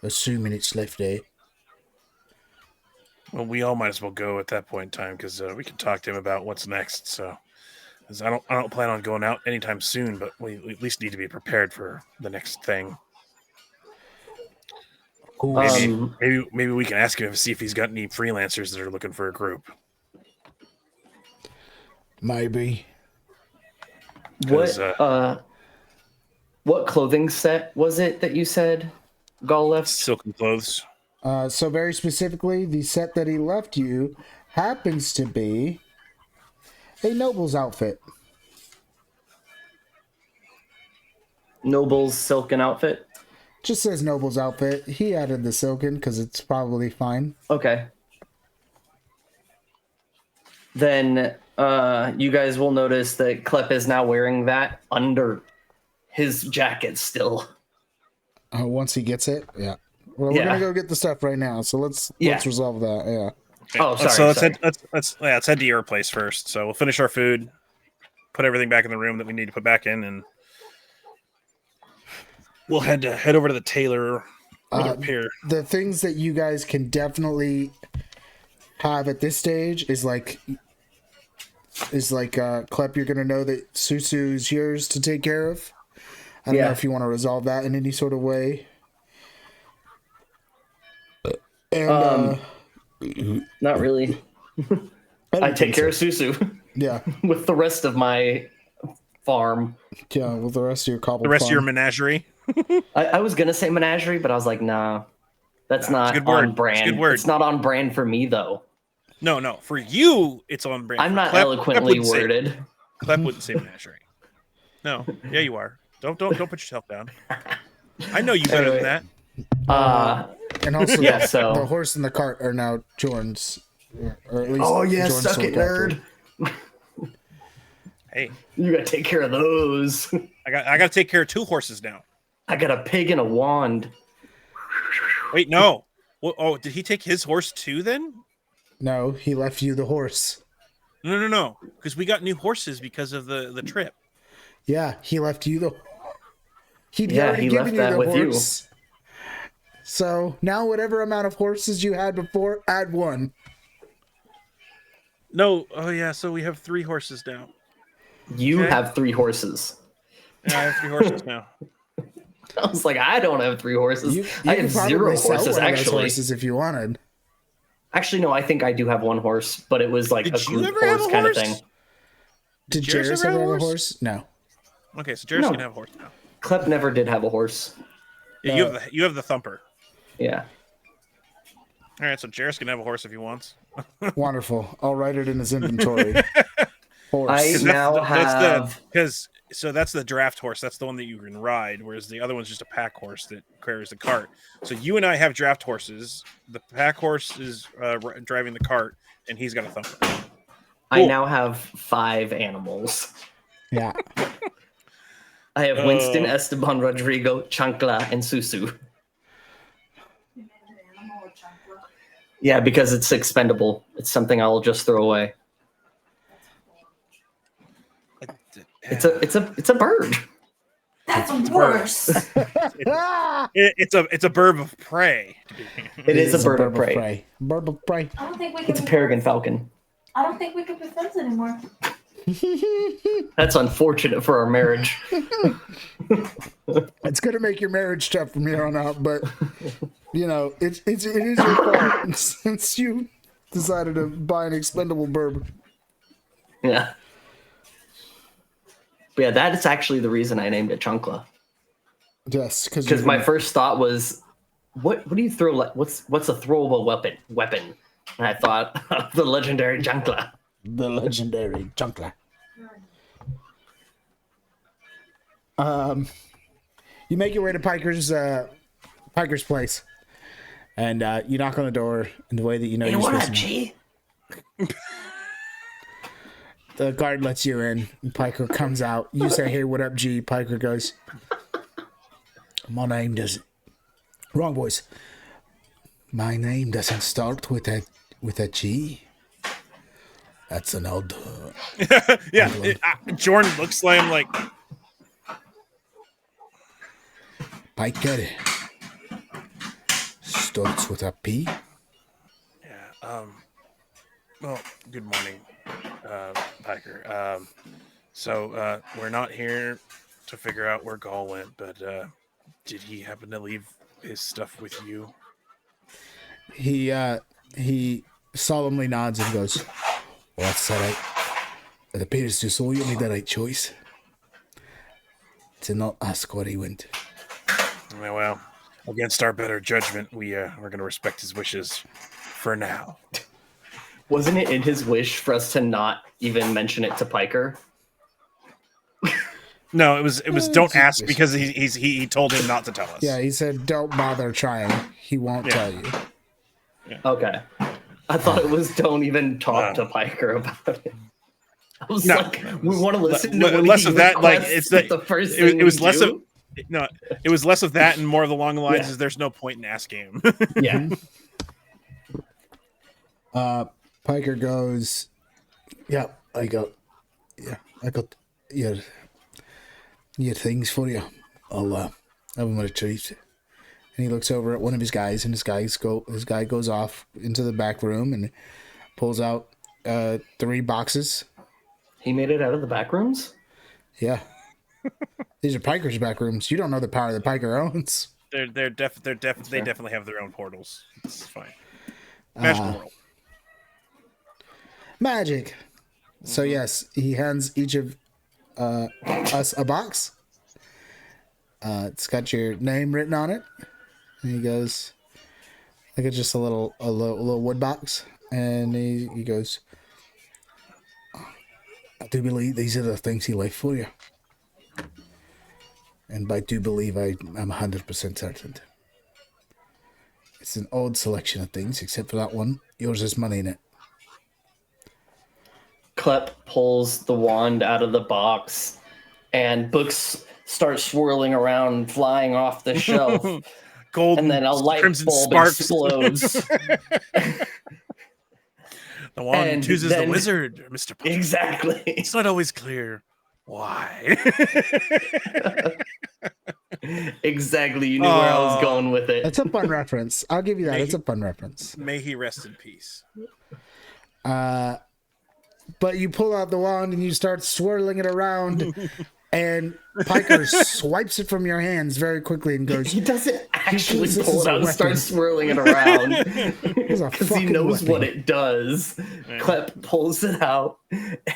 assuming it's left there. Well, we all might as well go at that point in time, because we can talk to him about what's next. So, 'cause I don't plan on going out anytime soon, but we at least need to be prepared for the next thing. Maybe we can ask him to see if he's got any freelancers that are looking for a group. Maybe. What clothing set was it that you said Gall left? Silken clothes. So very specifically, the set that he left you happens to be a noble's outfit. Noble's silken outfit? Just says noble's outfit. He added the silken because it's probably fine. Okay. Then you guys will notice that Klep is now wearing that under his jacket still. Once he gets it, yeah. Well, we're gonna go get the stuff right now, so let's resolve that. Yeah. Okay. Oh, sorry. So let's head to your place first. So we'll finish our food, put everything back in the room that we need to put back in, and we'll head over to the tailor or the repair. The things that you guys can definitely have at this stage is like Klep, you're gonna know that Susu is yours to take care of. I don't know if you want to resolve that in any sort of way. And not really. I take care of Susu. Yeah. With the rest of my farm. Yeah, with the rest of your cobble. The rest of your menagerie. I was gonna say menagerie, but I was like, nah, that's not on brand. Good word. It's not on brand for me though. No, for you, it's on brand. I'm not eloquently worded. Klep wouldn't say menagerie. No, yeah, you are. Don't put yourself down. I know you better than that. And also, so the horse and the cart are now Jorn's, or at least. Suck it, nerd. Hey, you gotta take care of those. I gotta take care of 2 horses now. I got a pig and a wand. Wait, no. Well, oh, did he take his horse too? Then? No, he left you the horse. No. Because we got new horses because of the trip. Yeah, he left you the. He'd Yeah, already he given left you that the with you. horse. So now, whatever amount of horses you had before, add 1. No. Oh yeah. So we have 3 horses now. You have 3 horses. Yeah, I have 3 horses now. I was like, I don't have 3 horses. You I have 0 sell horses, one of those actually. horses if you wanted. Actually, no, I think I do have 1 horse, but it was like Did a you group ever have horse a kind of horse? thing. Did Jairus Jairus ever ever have a have a horse? horse? No. Okay, so Jairus No. can have a horse now. Klep never did have a horse. Yeah, you have the thumper. Yeah. All right, so Jairus can have a horse if he wants. Wonderful. I'll write it in his inventory. Horse. I now have... So that's the draft horse. That's the one that you can ride, whereas the other one's just a pack horse that carries the cart. So you and I have draft horses. The pack horse is driving the cart, and he's got a thumper. Cool. I now have 5 animals. Yeah. I have Winston, Esteban, Rodrigo, Chancla, and Susu. Yeah, because it's expendable. It's something I'll just throw away. It's a bird. That's worse. It's a bird of prey. It is a bird of prey. Bird of prey. I don't think we can. It's a peregrine falcon. I don't think we can be friends anymore. That's unfortunate for our marriage. It's gonna make your marriage tough from here on out, but you know, it is your fault since you decided to buy an expendable bird. Yeah. But yeah, that is actually the reason I named it Chancla. Yes, because my first thought was, what do you throw? What's a throwable weapon? And I thought of the legendary Chancla. The legendary Chancla. You make your way to Piker's place, and you knock on the door in the way that you know. Hey, you're what supposed up, to. G? The guard lets you in. Piker comes out. You say, "Hey, what up, G?" Piker goes, "My name doesn't." Wrong voice. My name doesn't start with a G. That's an odd. Yeah, Jordan looks like him like. Piker starts with a P. Yeah. Well, good morning, Piker. So we're not here to figure out where Gaul went, but did he happen to leave his stuff with you? He solemnly nods and goes, "Well, that's all right. It appears to so you made the right choice to not ask where he went." Well, against our better judgment, we're going to respect his wishes for now. Wasn't it in his wish for us to not even mention it to Piker? No, it was. Don't ask because he told him not to tell us. Yeah, he said, "Don't bother trying. He won't tell you." Yeah. Okay, I thought it was don't even talk to Piker about it. I was like, we want to listen to less of that. Like it's the first thing it was less do? No, it was less of that and more along the lines Yeah. is there's no point in asking him. Yeah. Piker goes, yeah, I got your things for you. I'll have them retrieved. And he looks over at one of his guys, and his guy goes off into the back room and pulls out 3 boxes. He made it out of the back rooms? Yeah. These are Piker's back rooms. You don't know the power that Piker owns. They definitely have their own portals. It's fine. Magical world. Magic. So yes, he hands each of us a box. It's got your name written on it. And he goes, like it's just a little wood box. And he goes, I do believe these are the things he left for you. And by do believe, I'm 100% certain. It's an odd selection of things, except for that one. Yours has money in it. Klep pulls the wand out of the box, and books start swirling around, flying off the shelf. Gold And then a light crimson bulb sparks. explodes. The wand And chooses then- the wizard, Mr. Potter. Exactly. It's not always clear why. Exactly. You knew where I was going with it. It's a fun reference. I'll give you that. It's a fun reference. May he rest in peace. But you pull out the wand and you start swirling it around, and Piker swipes it from your hands very quickly and goes, He doesn't actually This pull is it a out and start weapon. swirling it around "It's a because he fucking knows weapon." what it does. Klep pulls it out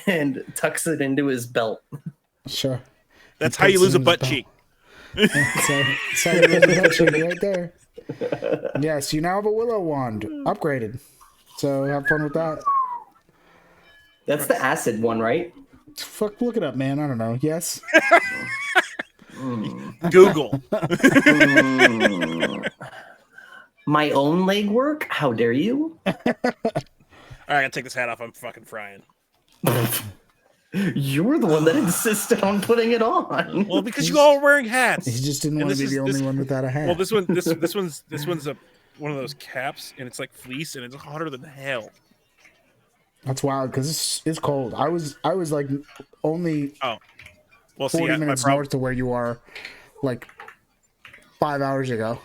and tucks it into his belt. Sure. That's how you lose a butt Belt. cheek. So you lose a butt cheek right there. Yes, you now have a willow wand upgraded. So have fun with that. That's the acid one, right? Fuck, look it up, man. I don't know. Yes. Google. My own legwork? How dare you? All right, I gotta take this hat off. I'm fucking frying. You're the one that insisted on putting it on. Well, because you all are wearing hats. He just didn't And want to this be the is- only one without a hat. Well, this one's one of those caps, and it's like fleece, and it's hotter than hell. That's wild because it's cold. I was like only Oh, well, 40 see, my minutes problem. north of where you are, like 5 hours ago.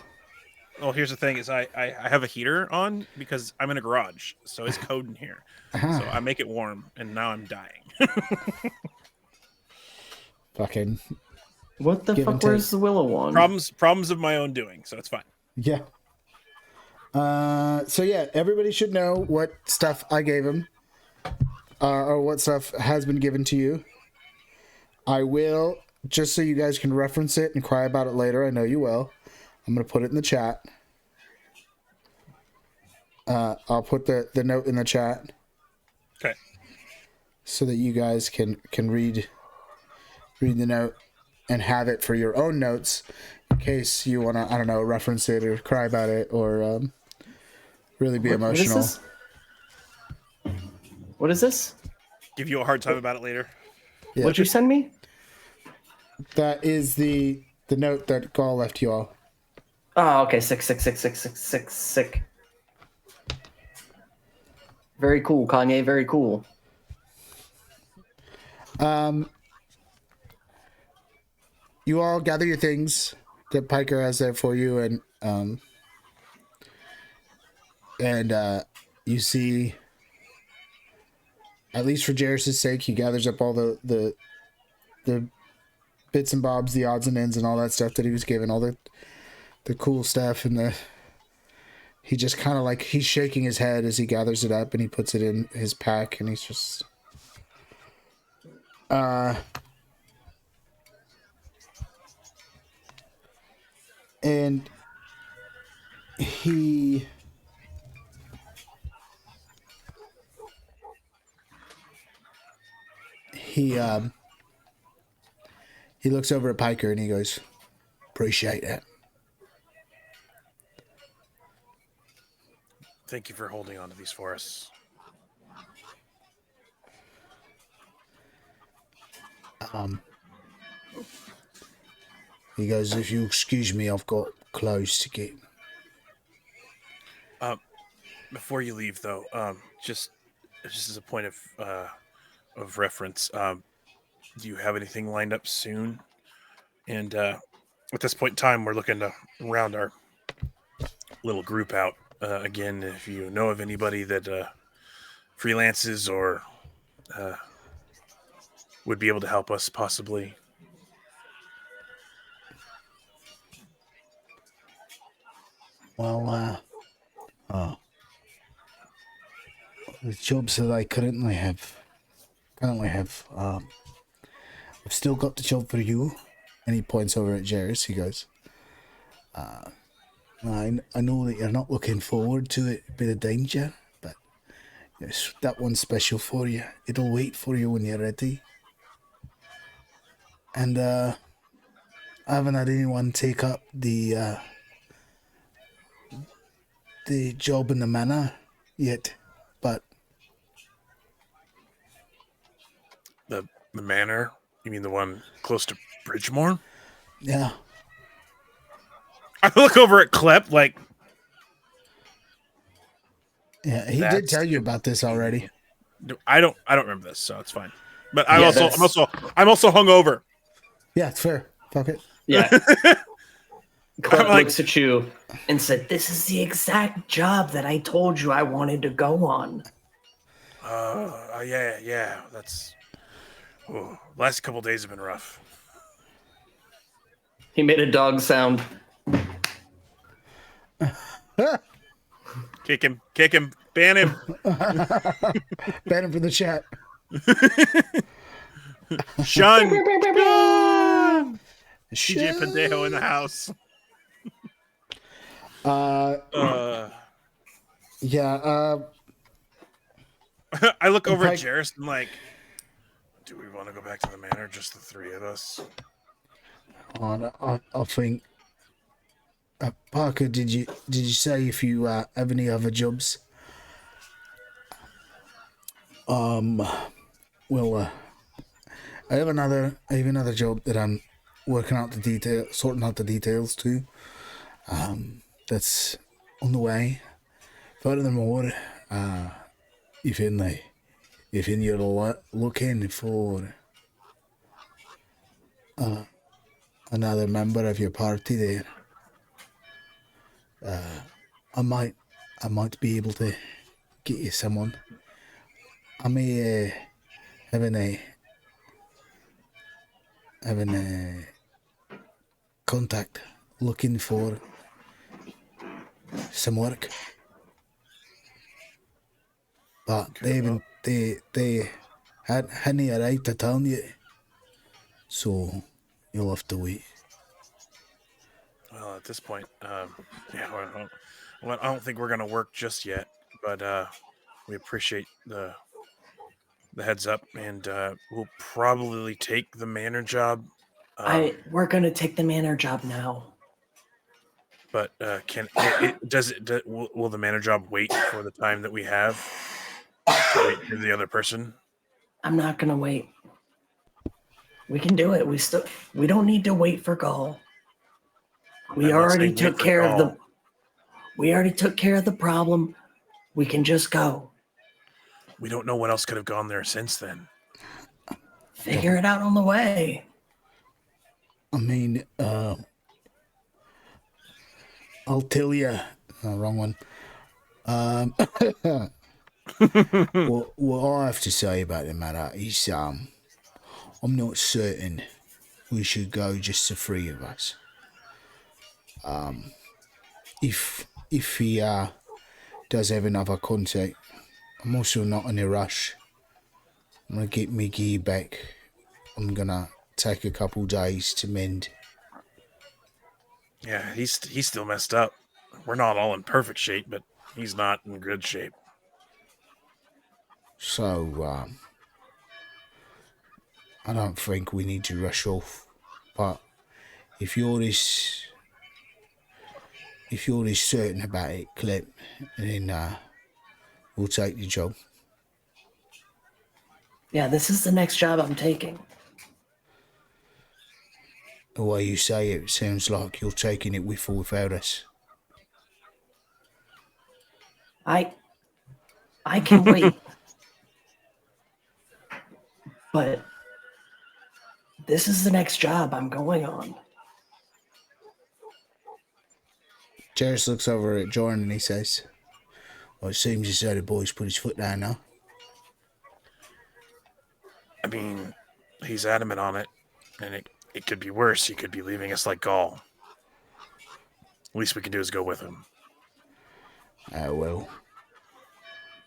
Well, here's the thing: is I have a heater on because I'm in a garage, so it's cold in here. So I make it warm, and now I'm dying. Fucking What the Give and fuck? Where's the willow wand? Problems of my own doing, so it's fine. yeah. So yeah, everybody should know what stuff I gave him, or what stuff has been given to you. I will, just so you guys can reference it and cry about it later. I know you will. I'm gonna put it in the chat. I'll put the note in the chat Okay. so that you guys can read the note and have it for your own notes in case you want to, I don't know, reference it or cry about it or really be emotional. What is this? Give you a hard time about it later. Yeah. What'd you send me? That is the note that Gaul left you all. Oh, okay. Sick. Very cool, Kanye. Very cool. You all gather your things that Piker has there for you, and you see, at least for Jairus' sake, he gathers up all the bits and bobs, the odds and ends, and all that stuff that he was given, all the cool stuff, and he just kind of like he's shaking his head as he gathers it up and he puts it in his pack, and he's just and he looks over at Piker and he goes, "Appreciate that." Thank you for holding on to these for us. He goes, if you excuse me, I've got clothes to get. Before you leave, though, just as a point of reference, do you have anything lined up soon? And at this point in time, we're looking to round our little group out again. If you know of anybody that freelances or uh, would be able to help us, possibly. Well, the jobs that I currently have, I've still got the job for you. And he points over at Jerris. He goes, I know that you're not looking forward to it, a bit of danger, but yes, that one's special for you. It'll wait for you when you're ready. And I haven't had anyone take up the job in the manor yet, but The manor? You mean the one close to Bridgemore? yeah. I look over at Klep like Yeah, he did that's tell you about this already. I don't remember this, so it's fine. But Yeah, I'm also hungover. Yeah, it's fair. Fuck it. Yeah. Clint like- looks at you and said, "This is the exact job that I told you I wanted to go on." Yeah. That's last couple days have been rough. He made a dog sound. Kick him, ban him. Ban him for the chat. Shun. CJ Pendejo in the house. Yeah. I look over at Pike- Jarris and like, do we want to go back to the manor? Just the three of us? I think. Parker, did you say if you have any other jobs? Well, I have another job that I'm working out sorting out the details to. That's on the way. Furthermore, if you're looking for another member of your party there, I might be able to get you someone. I may having a contact looking for some work, but they hadn't arrived to town yet, so you'll have to wait. Well, at this point, I don't think we're gonna work just yet, but we appreciate the heads up, and we'll probably take the manor job. We're gonna take the manor job now. But will the manor job wait for the time that we have to wait for the other person? I'm not gonna wait. We can do it. We don't need to wait for Gaul. We already took care of the problem. We can just go. We don't know what else could have gone there since then. Figure it out on the way. I mean, I'll tell you. Wrong one. What I have to say about the matter is, I'm not certain we should go just the three of us. If he does have another contact, I'm also not in a rush. I'm gonna get my gear back. I'm gonna take a couple days to mend. Yeah, he's still messed up. We're not all in perfect shape, but he's not in good shape. So, I don't think we need to rush off. But if you're as certain about it, Clip, then we'll take the job. Yeah, this is the next job I'm taking. The way you say it sounds like you're taking it with or without us. I can wait. But this is the next job I'm going on. Jairus looks over at Jordan and he says, well, it seems as though the boy's put his foot down now. I mean, he's adamant on it, and it could be worse. He could be leaving us like Gaul. Least we can do is go with him. Well,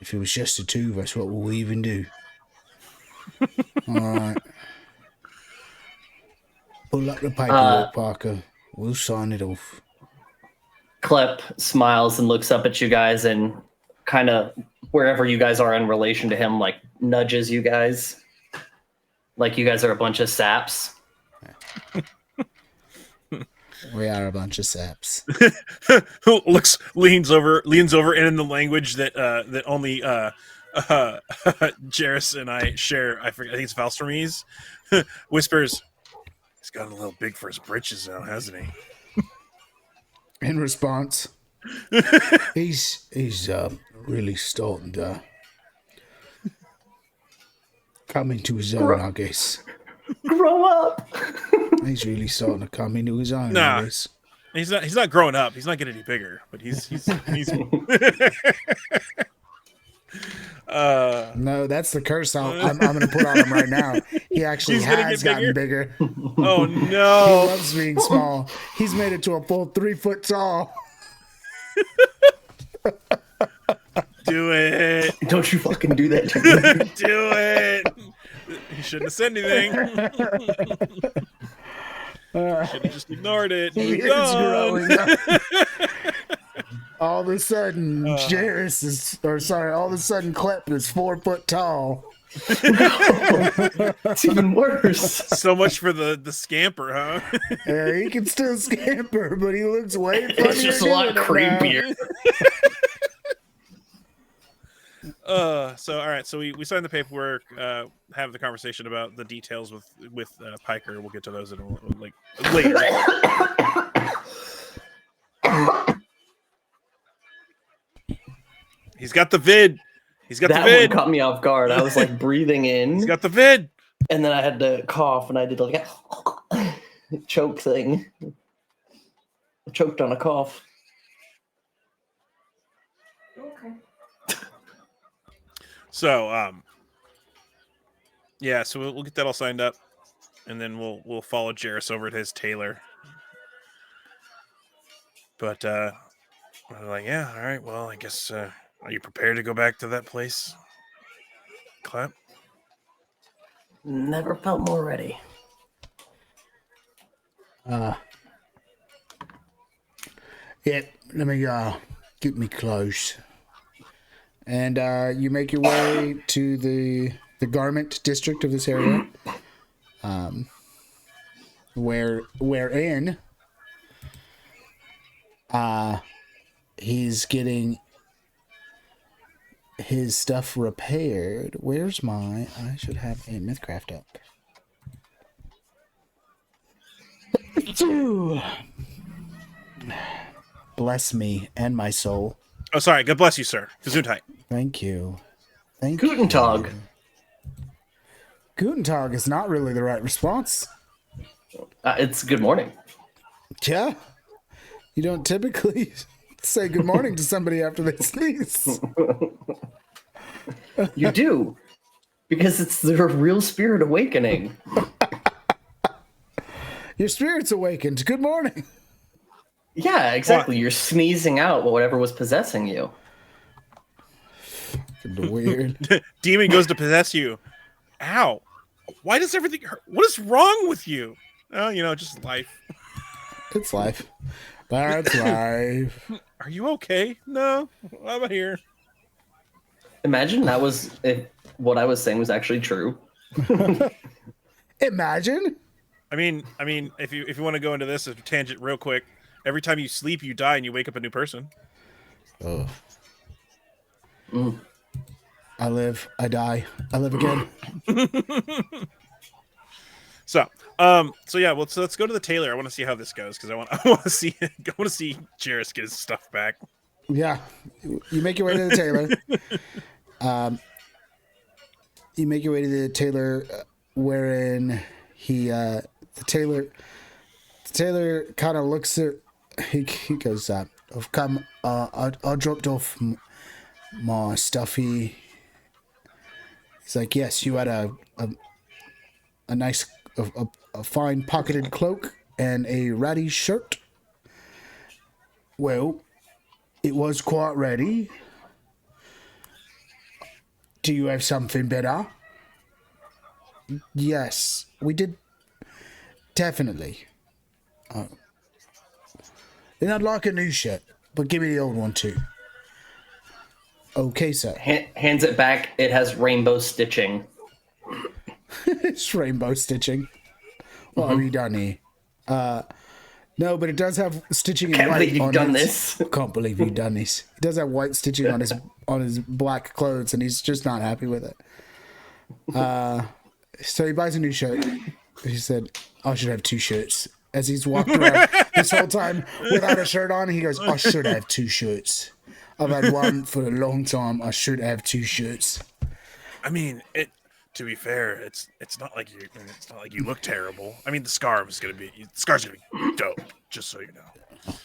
if it was just the two of us, what will we even do? All right. Pull up the paperwork, Parker. We'll sign it off. Clep smiles and looks up at you guys and kind of wherever you guys are in relation to him, like nudges you guys. Like you guys are a bunch of saps. We are a bunch of saps. leans over, and in the language that that only Jairus and I share, I think it's Valstramese, whispers, he's gotten a little big for his britches now, hasn't he? In response, he's really starting to come into his own, I guess. Grow up. He's really starting to come into his own, I guess. He's not growing up. He's not getting any bigger, but he's No, that's the curse I'm going to put on him right now. He actually has gotten bigger. Oh, He no. loves being small. He's made it to a full 3 foot tall. Do it. Don't you fucking do that to me. Do it. He shouldn't have said anything. Should have just ignored it. He Moved is on. growing up. All of a sudden, all of a sudden, Clep is 4 foot tall. It's even worse. So much for the scamper, huh? Yeah, he can still scamper, but he looks way funnier. It's just a lot doing it now. creepier. So all right, so we signed the paperwork, have the conversation about the details with Piker. We'll get to those in like later. He's got the vid. He's got That the vid. one caught me off guard. I was like breathing in, He's got the vid. and then I had to cough, and I did like a choke thing. I choked on a cough. Okay. So yeah, so we'll get that all signed up, and then we'll follow Jairus over at his tailor. But we're like, yeah, all right. Well, I guess are you prepared to go back to that place, Clep? Never felt more ready. Yeah, let me get me clothes. And you make your way to the garment district of this area, wherein he's getting his stuff repaired. Where's my? I should have a Mythcraft up. Bless me and my soul. Oh, sorry. God bless you, sir. Gesundheit. Thank you. Thank Guten Tag. you. Guten Tag is not really the right response. It's good morning. Yeah. You don't typically say good morning to somebody after they sneeze. You do, because it's their real spirit awakening. Your spirit's awakened. Good morning. Yeah, exactly. You're sneezing out whatever was possessing you. Weird. Demon goes to possess you. Ow. Why does everything hurt? What is wrong with you? Oh, just life. It's life. That's life. Are you okay? No. I'm about here. Imagine that was if what I was saying was actually true. Imagine. I mean, if you want to go into this as a tangent real quick, every time you sleep, you die and you wake up a new person. Oh. I live. I die. I live again. So, so yeah, well, so let's go to the tailor. I want to see how this goes because I want to see Jairus get his stuff back. Yeah, you make your way to the tailor. You make your way to the tailor, wherein the tailor kind of looks at. He goes, "I've come. I dropped off my stuffy." He's like, "Yes, you had a nice, a fine pocketed cloak and a ratty shirt." Well, it was quite ready. Do you have something better? Yes, we did. Definitely. Then I'd like a new shirt, but give me the old one too. Okay, sir. Hands it back. It has rainbow stitching. It's rainbow stitching. What have you done here? No, but it does have stitching in Can't white. believe you've on done its- this. Can't believe you've done this. It does have white stitching on his black clothes, and he's just not happy with it. So he buys a new shirt. He said, "I should have two shirts." As he's walked around this whole time without a shirt on, he goes, "I should have two shirts. I've had one for a long time. I should have two shirts." I mean, to be fair, it's not like you look terrible. I mean, the scar's gonna be dope. Just so you know.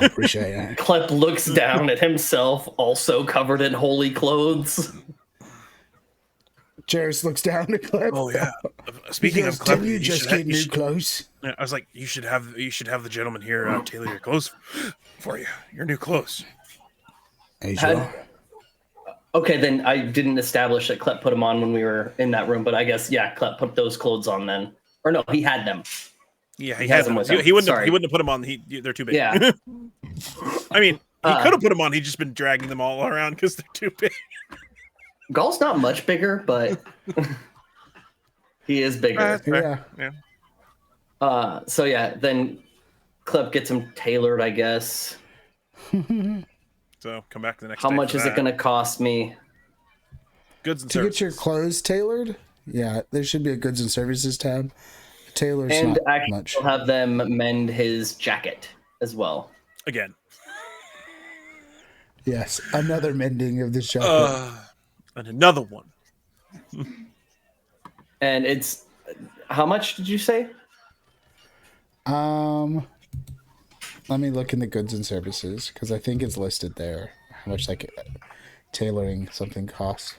Appreciate that. Klep looks down at himself, also covered in holy clothes. Jairus looks down at Cliff. Oh yeah. Speaking Goes, of clever, didn't you just get new clothes? I was like, you should have the gentleman here tailor your clothes for you. Your new clothes. Hey, Okay, then I didn't establish that Klep put them on when we were in that room, but I guess Klep put those clothes on then, or no, he had them. Yeah, he has them with him. He wouldn't have put them on. They're too big. Yeah. I mean, he could have put them on. He's just been dragging them all around because they're too big. Gall's not much bigger, but he is bigger. Yeah. So then Klep gets him tailored, I guess. So come back to the next. How day much for is that. it going to cost me? Goods and To services. get your clothes tailored? Yeah, there should be a goods and services tab. Tailor's And not actually, much. we'll have them mend his jacket as well. Again. Yes, another mending of the jacket. And another one. And it's how much did you say? Let me look in the goods and services because I think it's listed there. How much like tailoring something costs.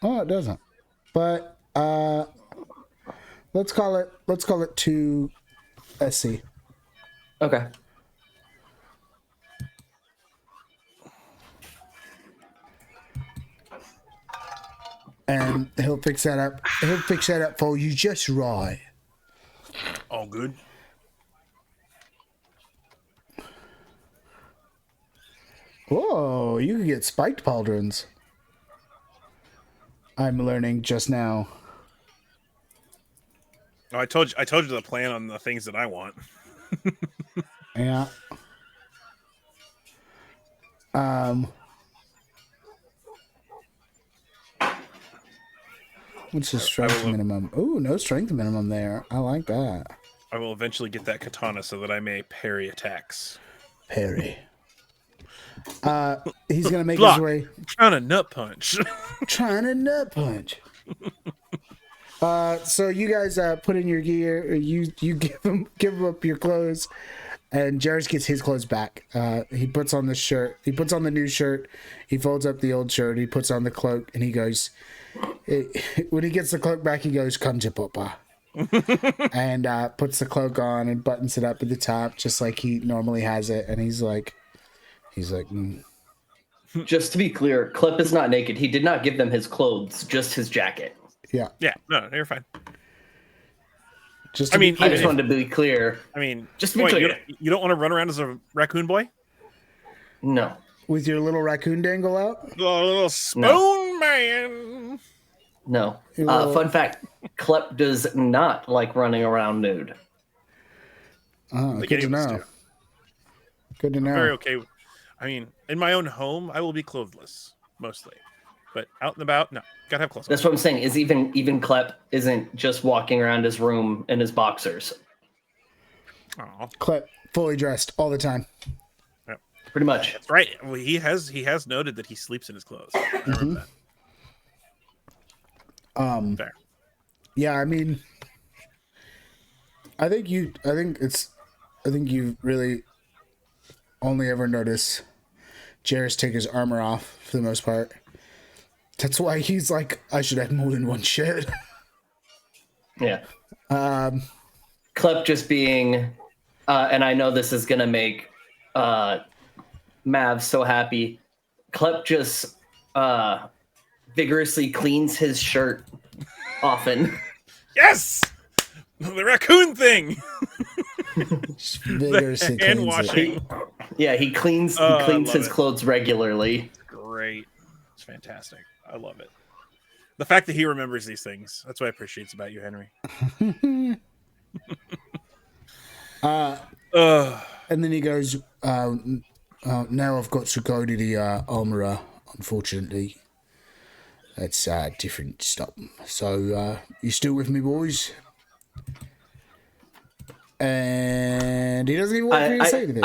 Oh, it doesn't. But let's call it 2 SC. Okay. And he'll fix that up. He'll fix that up for you just right. All good. Whoa, you can get spiked pauldrons. I'm learning just now. Oh, I told you the plan on the things that I want. Yeah. What's the strength minimum? Ooh, no strength minimum there. I like that. I will eventually get that katana so that I may parry attacks. Parry. He's gonna make Block. his way. Trying to nut punch. Trying to nut punch. So you guys put in your gear. You give him up your clothes, and Jairus gets his clothes back. He puts on the shirt. He puts on the new shirt. He folds up the old shirt. He puts on the cloak, and he goes. When he gets the cloak back, he goes, "Come to Papa," and puts the cloak on and buttons it up at the top, just like he normally has it. And he's like. Just to be clear, Klep is not naked. He did not give them his clothes, just his jacket. Yeah. Yeah, no, you're fine. Just I mean, I just wanted to be clear. I mean, Just to be wait, clear. you don't want to run around as a raccoon boy? No. with your little raccoon dangle out. The little spoon man. No. Well- Fun fact, Klep does not like running around nude. Oh, Like good to idiots know. do. Good to know. Very okay. I mean, in my own home, I will be clothless mostly, but out and about, no, gotta have clothes. That's what I'm saying. Is even Klep isn't just walking around his room in his boxers. Aw. Clip, fully dressed all the time. Pretty much. That's right. Well, he has noted that he sleeps in his clothes. I remember that. Fair. Yeah, I mean, I think you really only ever notice Jarrus take his armor off for the most part. That's why he's like, I should have more than one shirt. Yeah. Klep just being, and I know this is gonna make Mav so happy. Klep just vigorously cleans his shirt often. Yes, the raccoon thing. Vigorously Hand cleans it. washing. He cleans I his love it. clothes regularly. Great. It's fantastic. I love it. The fact that he remembers these things. That's what I appreciate about you, Henry. And then he goes, now I've got to go to the armorer, unfortunately. That's different stuff. So, you still with me, boys? And he doesn't even want me to say anything.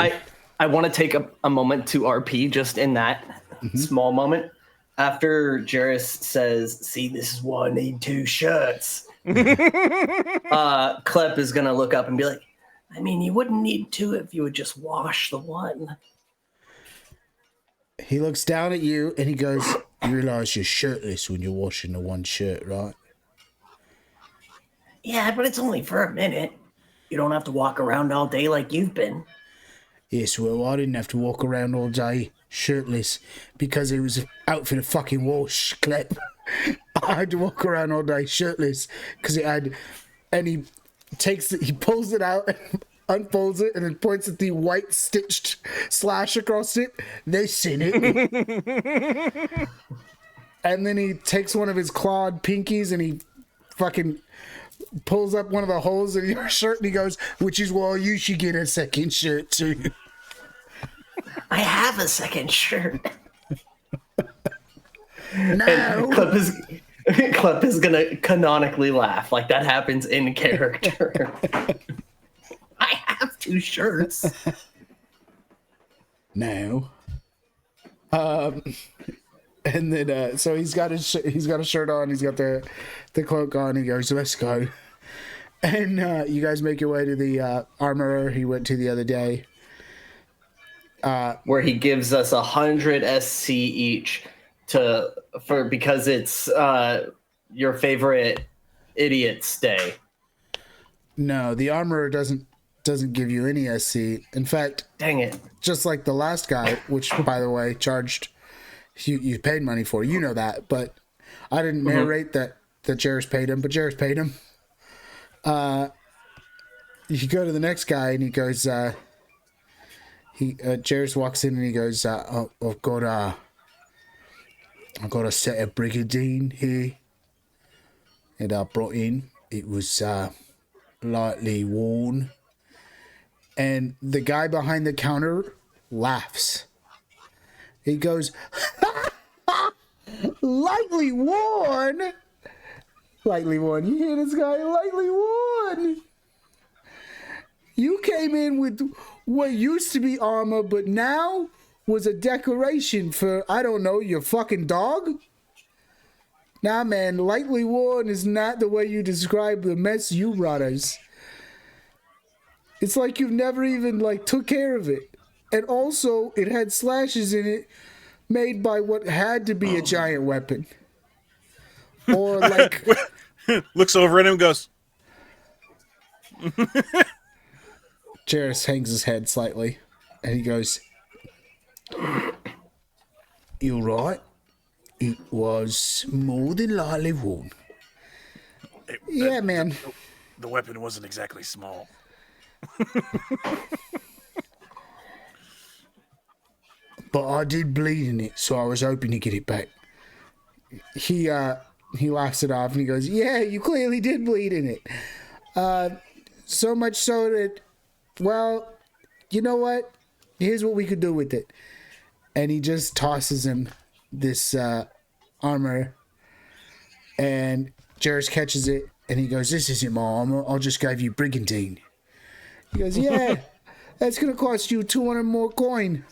I want to take a moment to RP just in that small moment. After Jarrus says, see, this is why I need 2 shirts. Klep is going to look up and be like, I mean, you wouldn't need 2 if you would just wash the one. He looks down at you and he goes, you realize you're shirtless when you're washing the one shirt, right? Yeah, but it's only for a minute. You don't have to walk around all day like you've been. Yes, well, I didn't have to walk around all day shirtless because it was out for the fucking wash, Klep. I had to walk around all day shirtless because it had, and he pulls it out and unfolds it and then points at the white stitched slash across it. They seen it. And then he takes one of his clawed pinkies and he fucking pulls up one of the holes in your shirt and he goes, which is why you should get a second shirt too. I have a second shirt. No. And Klep is gonna canonically laugh like that happens in character. I have 2 shirts. No. And then so he's got a shirt on, he's got the cloak on. He goes, let's go. And you guys make your way to the armorer he went to the other day, Where he gives us 100 SC each because it's your favorite idiot's day. No, the armorer doesn't give you any SC. In fact, Dang it. just like the last guy, which by the way charged you paid money for, you know that, but I didn't narrate that Jarrus paid him, but Jarrus paid him. You go to the next guy and he goes, Jarrus walks in and he goes, I've got a set of brigandine here that I brought in. It was lightly worn. And the guy behind the counter laughs. He goes, lightly worn? Lightly worn. You hear this guy? Lightly worn. You came in with what used to be armor, but now was a decoration for, I don't know, your fucking dog? Nah, man, lightly worn is not the way you describe the mess you brought us. It's like you've never even, took care of it. And also, it had slashes in it made by what had to be a giant weapon. Or, Looks over at him and goes, Jarrus hangs his head slightly, and he goes, you're right. It was more than lightly worn. Yeah, man. the weapon wasn't exactly small. But I did bleed in it, so I was hoping to get it back. He laughs it off and he goes, yeah, you clearly did bleed in it. So much so that, well, you know what? Here's what we could do with it. and he just tosses him this armor, and Jairus catches it, and he goes, "This isn't my armor. I'll just give you brigandine." He goes, "Yeah, that's gonna cost you 200 more coin.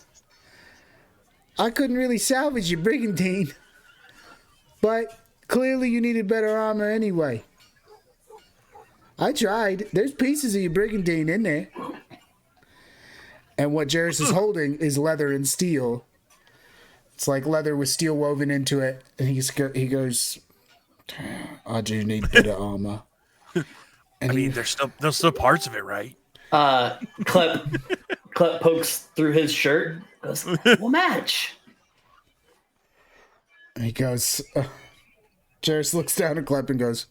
I couldn't really salvage your brigandine, but clearly you needed better armor anyway. I tried. There's pieces of your brigandine in there." And what Jairus is holding is leather and steel. It's like leather with steel woven into it. And he goes, "I do need better armor." And I mean, there's still parts of it, right? Clep pokes through his shirt. Goes, "We'll match." And he goes, Jairus looks down at Clep and goes,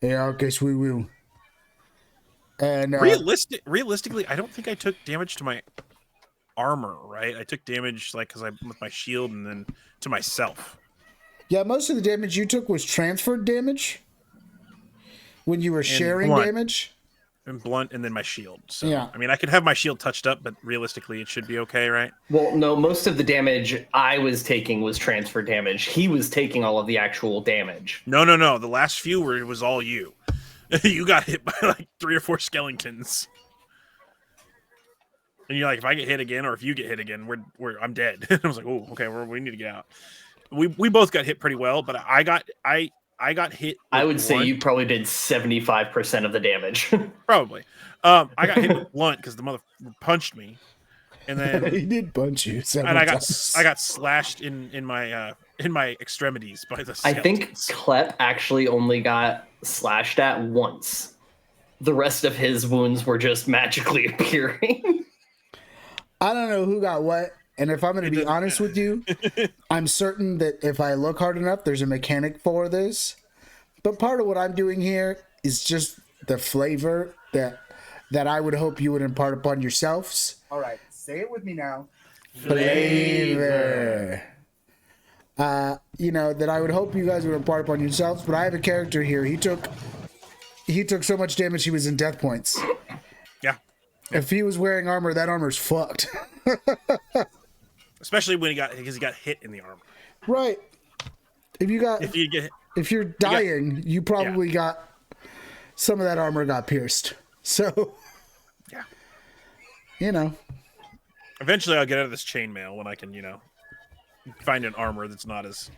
"Yeah, I guess we will." And realistically, I don't think I took damage to my armor, right? I took damage because I'm with my shield and then to myself. yeah, most of the damage you took was transferred damage when you were sharing blunt. damage. And blunt, and then my shield. So, Yeah. I mean, I could have my shield touched up, but realistically, it should be okay, right? Well, no, most of the damage I was taking was transfer damage. He was taking all of the actual damage. No. The last few it was all you. You got hit by like 3 or 4 skeletons. And you're like, if I get hit again, or if you get hit again, I'm dead. I was like, oh, okay, we need to get out. We both got hit pretty well, but I got hit. I would say you probably did 75% of the damage. Probably. I got hit with blunt because the mother punched me, and then He did punch you. and I got slashed in my extremities by the I think skeletons. Klep actually only got slashed at once. The rest of his wounds were just magically appearing. I don't know who got what, and if I'm going to be honest with you, I'm certain that if I look hard enough, there's a mechanic for this. But part of what I'm doing here is just the flavor that I would hope you would impart upon yourselves. All right, say it with me now. Flavor. That I would hope you guys would impart upon yourselves. But I have a character here. He took so much damage he was in death points. Yeah. If he was wearing armor, that armor's fucked. Especially when because he got hit in the armor. Right. If you're dying, you probably got some of that armor got pierced. So yeah. Eventually I'll get out of this chainmail when I can, find an armor that's not as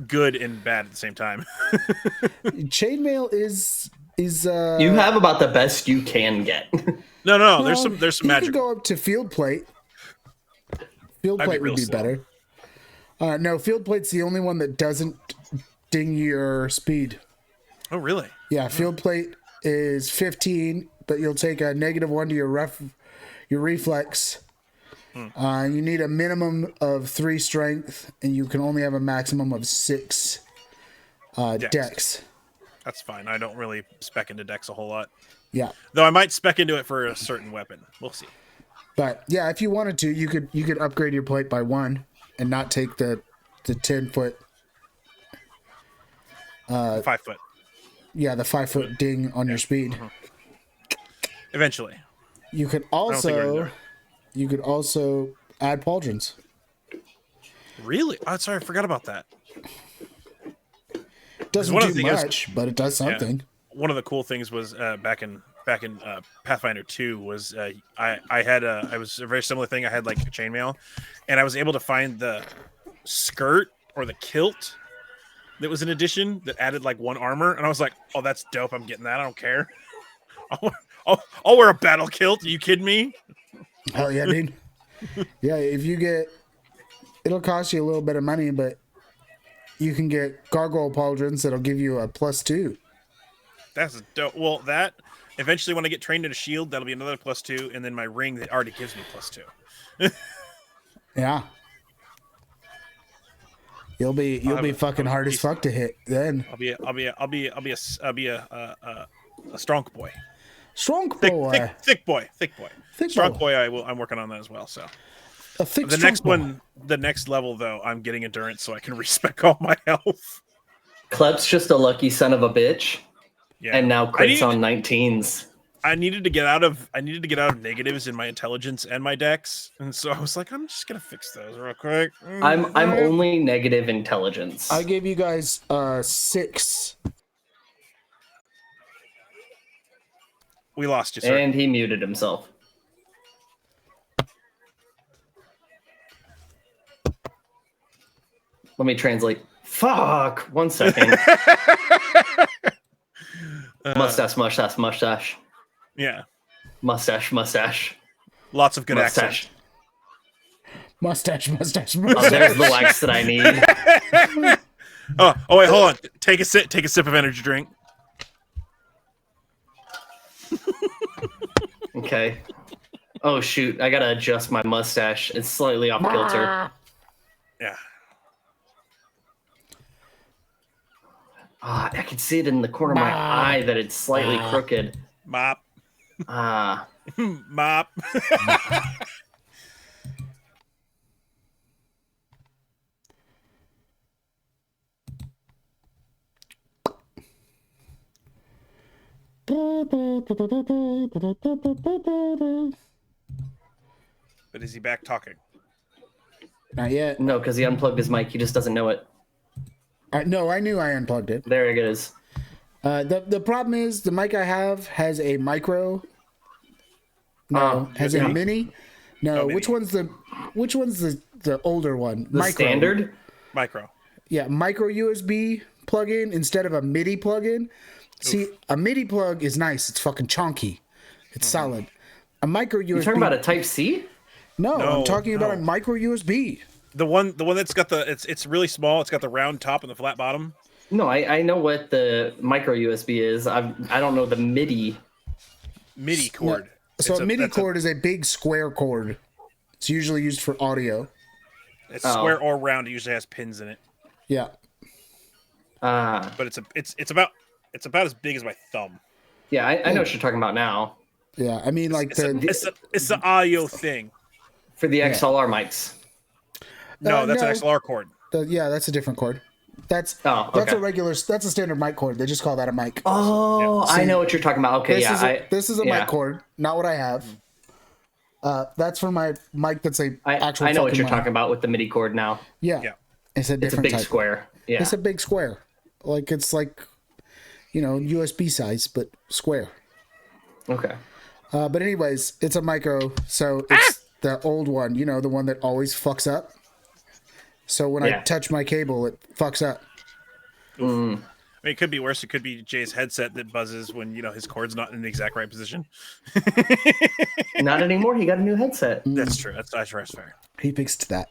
good and bad at the same time. Chainmail is you have about the best you can get. No, there's some you magic. could go up to field plate. Field plate would be better. No, field plate's the only one that doesn't ding your speed. Oh, really? Yeah, field plate is 15, but you'll take a -1 to your reflex. You need a minimum of 3 strength, and you can only have a maximum of 6 dex. That's fine. I don't really spec into dex a whole lot. Yeah. Though I might spec into it for a certain weapon. We'll see. But yeah, if you wanted to, you could upgrade your plate by 1 and not take the 10-foot. 5 foot. Yeah, the 5-foot ding on your speed. Mm-hmm. Eventually. You could also add pauldrons. Really? Oh, sorry, I forgot about that. Doesn't do much, but it does something. Yeah. One of the cool things was back in Pathfinder 2 was I was a very similar thing. I had like a chainmail, and I was able to find the skirt or the kilt that was an addition that added like 1 armor, and I was like, oh, that's dope. I'm getting that. I don't care. I'll wear a battle kilt. Are you kidding me? Hell yeah, dude. Yeah, if you it'll cost you a little bit of money, but you can get gargoyle pauldrons that'll give you a +2. That's dope. Well, that eventually when I get trained in a shield, that'll be another +2, and then my ring that already gives me +2. Yeah. You'll be fucking hard as fuck to hit then. I'll be a strong boy. Strong boy. Thick boy. Thick Strong boy. boy. I'm working on that as well. So A thick the strong next boy. one, the next level though, I'm getting endurance so I can respec all my health. Klep's just a lucky son of a bitch. Yeah. And now crits on 19s. I needed to get out of negatives in my intelligence and my dex, and so I was like, I'm just gonna fix those real quick. I'm only negative intelligence. I gave you guys 6. We lost you, sir. And he muted himself. Let me translate. Fuck. 1 second. Mustache. Yeah, Mustache. lots of good Mustache. accents. Mustache. Oh, there's the wax that I need. Oh wait, hold on. Take a sip of energy drink. Okay. Oh shoot, I gotta adjust my mustache. It's slightly off kilter. Yeah. Ah, I can see it in the corner of my eye that it's slightly crooked. Mop. Ah. Mop. But is he back talking? Not yet. No, because he unplugged his mic. He just doesn't know it. No, I knew I unplugged it. There it is. The problem is the mic I have has a micro. No, has a mini. No, mini. which one's the older one? The standard? Micro. Yeah, micro USB plug-in instead of a MIDI plug-in. See, a MIDI plug is nice. It's fucking chunky. It's solid. A micro USB. You talking about a Type C? No, I'm talking about a micro USB. The one that's got it's really small. It's got the round top and the flat bottom. No, I know what the micro USB is. I don't know the MIDI cord. So a MIDI cord is a big square cord. It's usually used for audio. It's square or round. It usually has pins in it. Yeah. But it's about as big as my thumb. Yeah, I know what you're talking about now. Yeah, I mean, like it's the audio thing. For the XLR mics. No, that's no. an XLR cord. Yeah, that's a different cord. That's okay. that's a standard mic cord. They just call that a mic. Oh, See, I know what you're talking about. Okay, this is a mic cord, not what I have. That's for my mic. That's a actual. I know what you're mic. talking about with the MIDI cord now. Yeah. It's a different big type. square. Yeah, It's a big square. It's like, USB size, but square. Okay. But anyways, it's a micro, so it's the old one. The one that always fucks up. So when I touch my cable, it fucks up. I mean, it could be worse. It could be Jay's headset that buzzes when his cord's not in the exact right position. Not anymore. He got a new headset That's true. That's fair. He fixed that.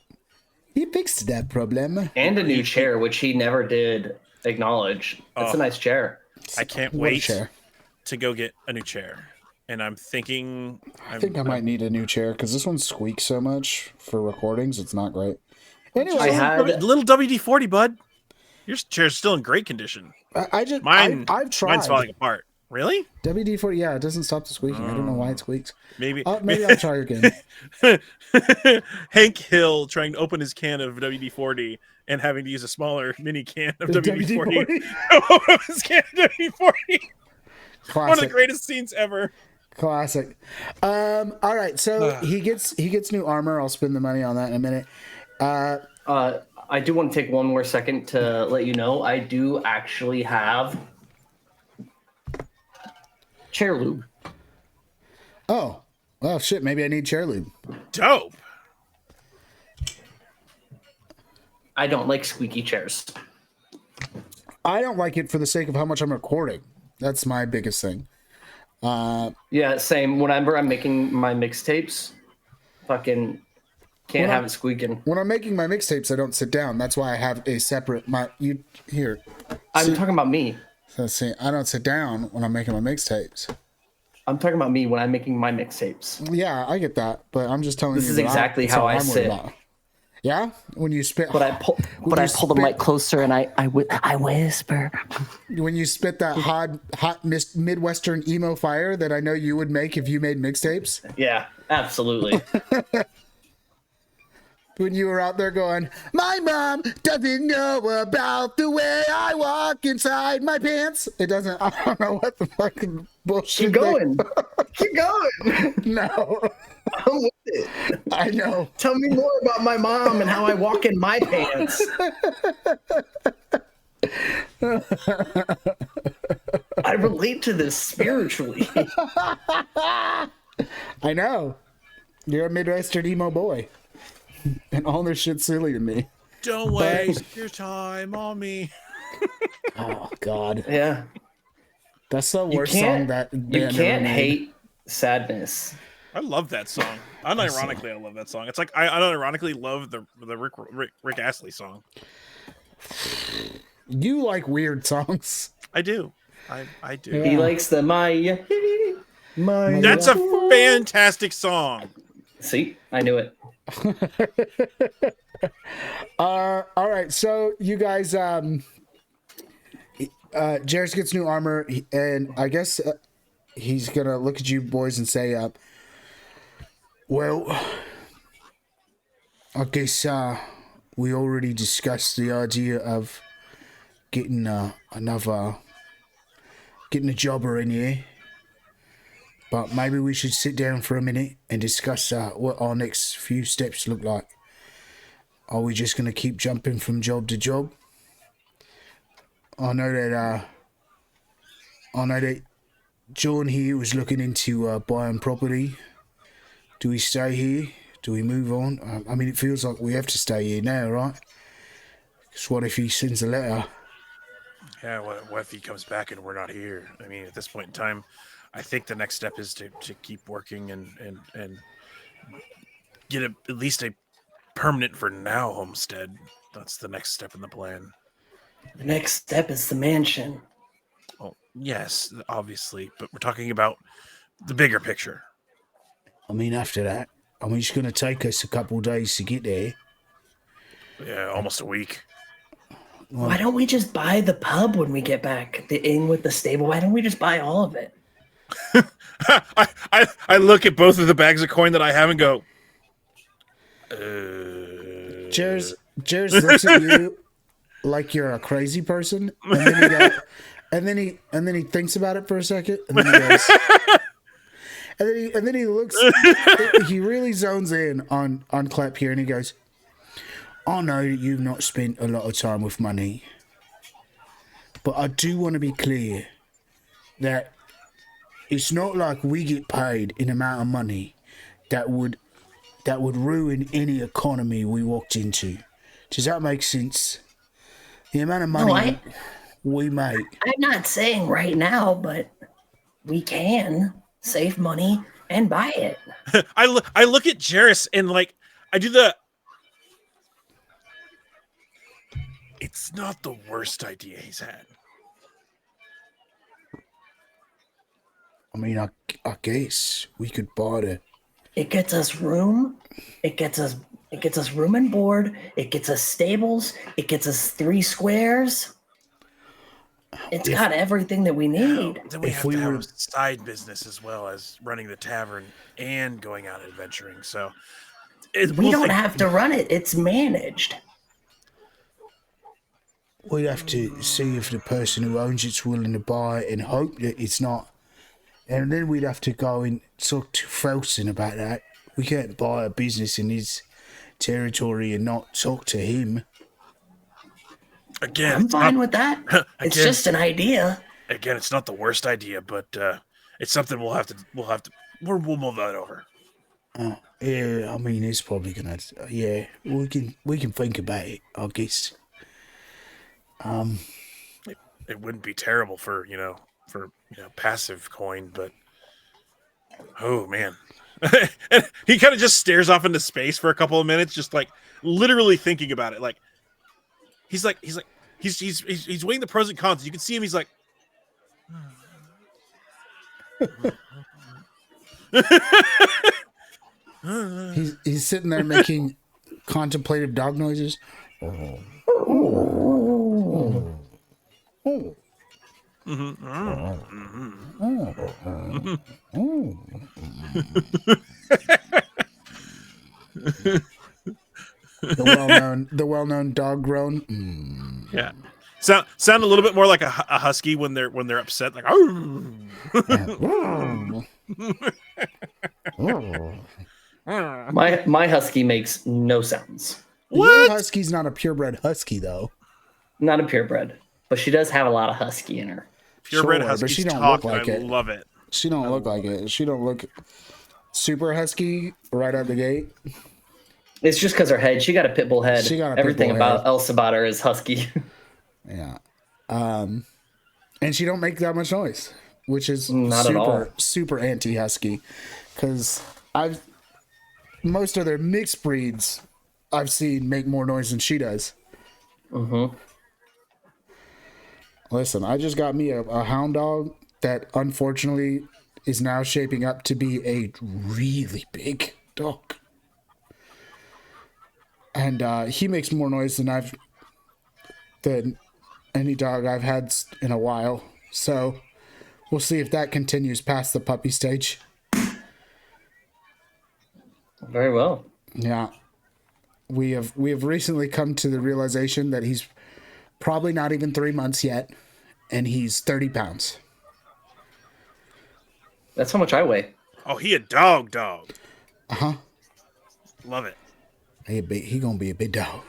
He fixed that problem. and a new chair, which he never did acknowledge. It's a nice chair. I can't What a wait chair. to go get a new chair. And I'm thinking... I think I might need a new chair because this one squeaks so much for recordings. It's not great. Anyway, I had little WD-40, bud. Your chair's still in great condition. I've tried. Mine's falling apart. Really? WD-40, yeah, it doesn't stop the squeaking. I don't know why it squeaks. Maybe I'll try again. Hank Hill trying to open his can of WD-40 and having to use a smaller mini can of WD-40 to open up his can of WD-40. Classic. One of the greatest scenes ever. Classic. All right, so he gets new armor. I'll spend the money on that in a minute. I do want to take one more second to let you know I do actually have chair lube. Oh, well, shit. Maybe I need chair lube. Dope. I don't like squeaky chairs. I don't like it for the sake of how much I'm recording. That's my biggest thing. Yeah, same. Whenever I'm making my mixtapes, fucking can't have it squeaking. When I'm making my mixtapes, I don't sit down. That's why I have a separate here. I'm talking about me. So see, I don't sit down when I'm making my mixtapes. I'm talking about me when I'm making my mixtapes. Yeah, I get that, but I'm just telling you. This is exactly how I sit. Yeah, when you spit. But I pull the mic closer and I whisper. When you spit that hot Midwestern emo fire that I know you would make if you made mixtapes. Yeah, absolutely. when you were out there going, my mom doesn't know about the way I walk inside my pants. It doesn't. I don't know what the fucking bullshit. Keep going. Keep going. No, I'm with it. I know. Tell me more about my mom and how I walk in my pants. I relate to this spiritually. I know. You're a Midwestern emo boy. And all this shit's silly to me. Don't waste your time on me. Oh, God. Yeah. That's the You worst song can't, that you band can't ever made. hate sadness. I love that song. Unironically, I love that song. It's like I unironically love the Rick Astley song. You like weird songs. I do. I do. Yeah. He likes the Maya. Maya. That's a fantastic song. See, I knew it. All right, so you guys, Jairus gets new armor, and I guess he's gonna look at you boys and say, well, I guess we already discussed the idea of getting getting a jobber in here, but maybe we should sit down for a minute and discuss what our next few steps look like. Are we just gonna keep jumping from job to job? I know that John here was looking into buying property. Do we stay here? Do we move on? I mean, it feels like we have to stay here now, right? Because what if he sends a letter? Yeah, what if he comes back and we're not here? I mean, at this point in time, I think the next step is to keep working and get at least a permanent for now homestead. That's the next step in the plan. The next step is the mansion. Oh, yes, obviously, but we're talking about the bigger picture. I mean, after that, I mean, it's going to take us a couple of days to get there. Yeah, almost a week. Why don't we just buy the pub when we get back? The inn with the stable. Why don't we just buy all of it? I look at both of the bags of coin that I have and go, Jairus looks at you like you're a crazy person, and then he thinks about it for a second, and then he goes, and then he looks, he really zones in on Clap here, and he goes, I know that you've not spent a lot of time with money, but I do want to be clear that it's not like we get paid an amount of money that would ruin any economy we walked into. Does that make sense? The amount of money we make. I'm not saying right now, but we can save money and buy it. I look at Jairus and like I do the. It's not the worst idea he's had. I mean, I guess we could buy the. It gets us room. It gets us room and board. It gets us stables. It gets us 3 squares. It's got everything that we need. Then we have to have a side business as well as running the tavern and going out adventuring. So We don't have to run it. It's managed. We'd have to see if the person who owns it's willing to buy it and hope that it's not. And then we'd have to go and talk to Felton about that. We can't buy a business in his territory and not talk to him. Again, I'm fine with that. It's just an idea. Again, it's not the worst idea, but it's something we'll mull that over. Yeah, I mean, it's probably gonna. Yeah, we can think about it, I guess. It wouldn't be terrible for passive coin, but oh man. And he kind of just stares off into space for a couple of minutes, just like literally thinking about it. Like he's weighing the pros and cons. You can see him. He's like, he's sitting there making contemplative dog noises. the well-known dog groan. Mm. Yeah. Sound a little bit more like a husky when they're upset, like oh. My husky makes no sounds. Your What? husky's not a purebred husky though. Not a purebred, but she does have a lot of husky in her. Purebred Sure, but huskies she don't talk, look like and I it. love it. She don't look like it. She don't look super husky right out the gate. It's just because her head. She got a pit bull head. She got a pit Everything bull head. else about her is husky. Yeah. And she don't make that much noise, which is Not at all. super anti-husky, because most of their mixed breeds I've seen make more noise than she does. Mm-hmm. Listen, I just got me a hound dog that unfortunately is now shaping up to be a really big dog. And he makes more noise than any dog I've had in a while. So we'll see if that continues past the puppy stage. Very well. Yeah. We have recently come to the realization that he's probably not even 3 months yet, and he's 30 pounds. That's how much I weigh. Oh, he a dog. Uh-huh. Love it. He gonna be a big dog.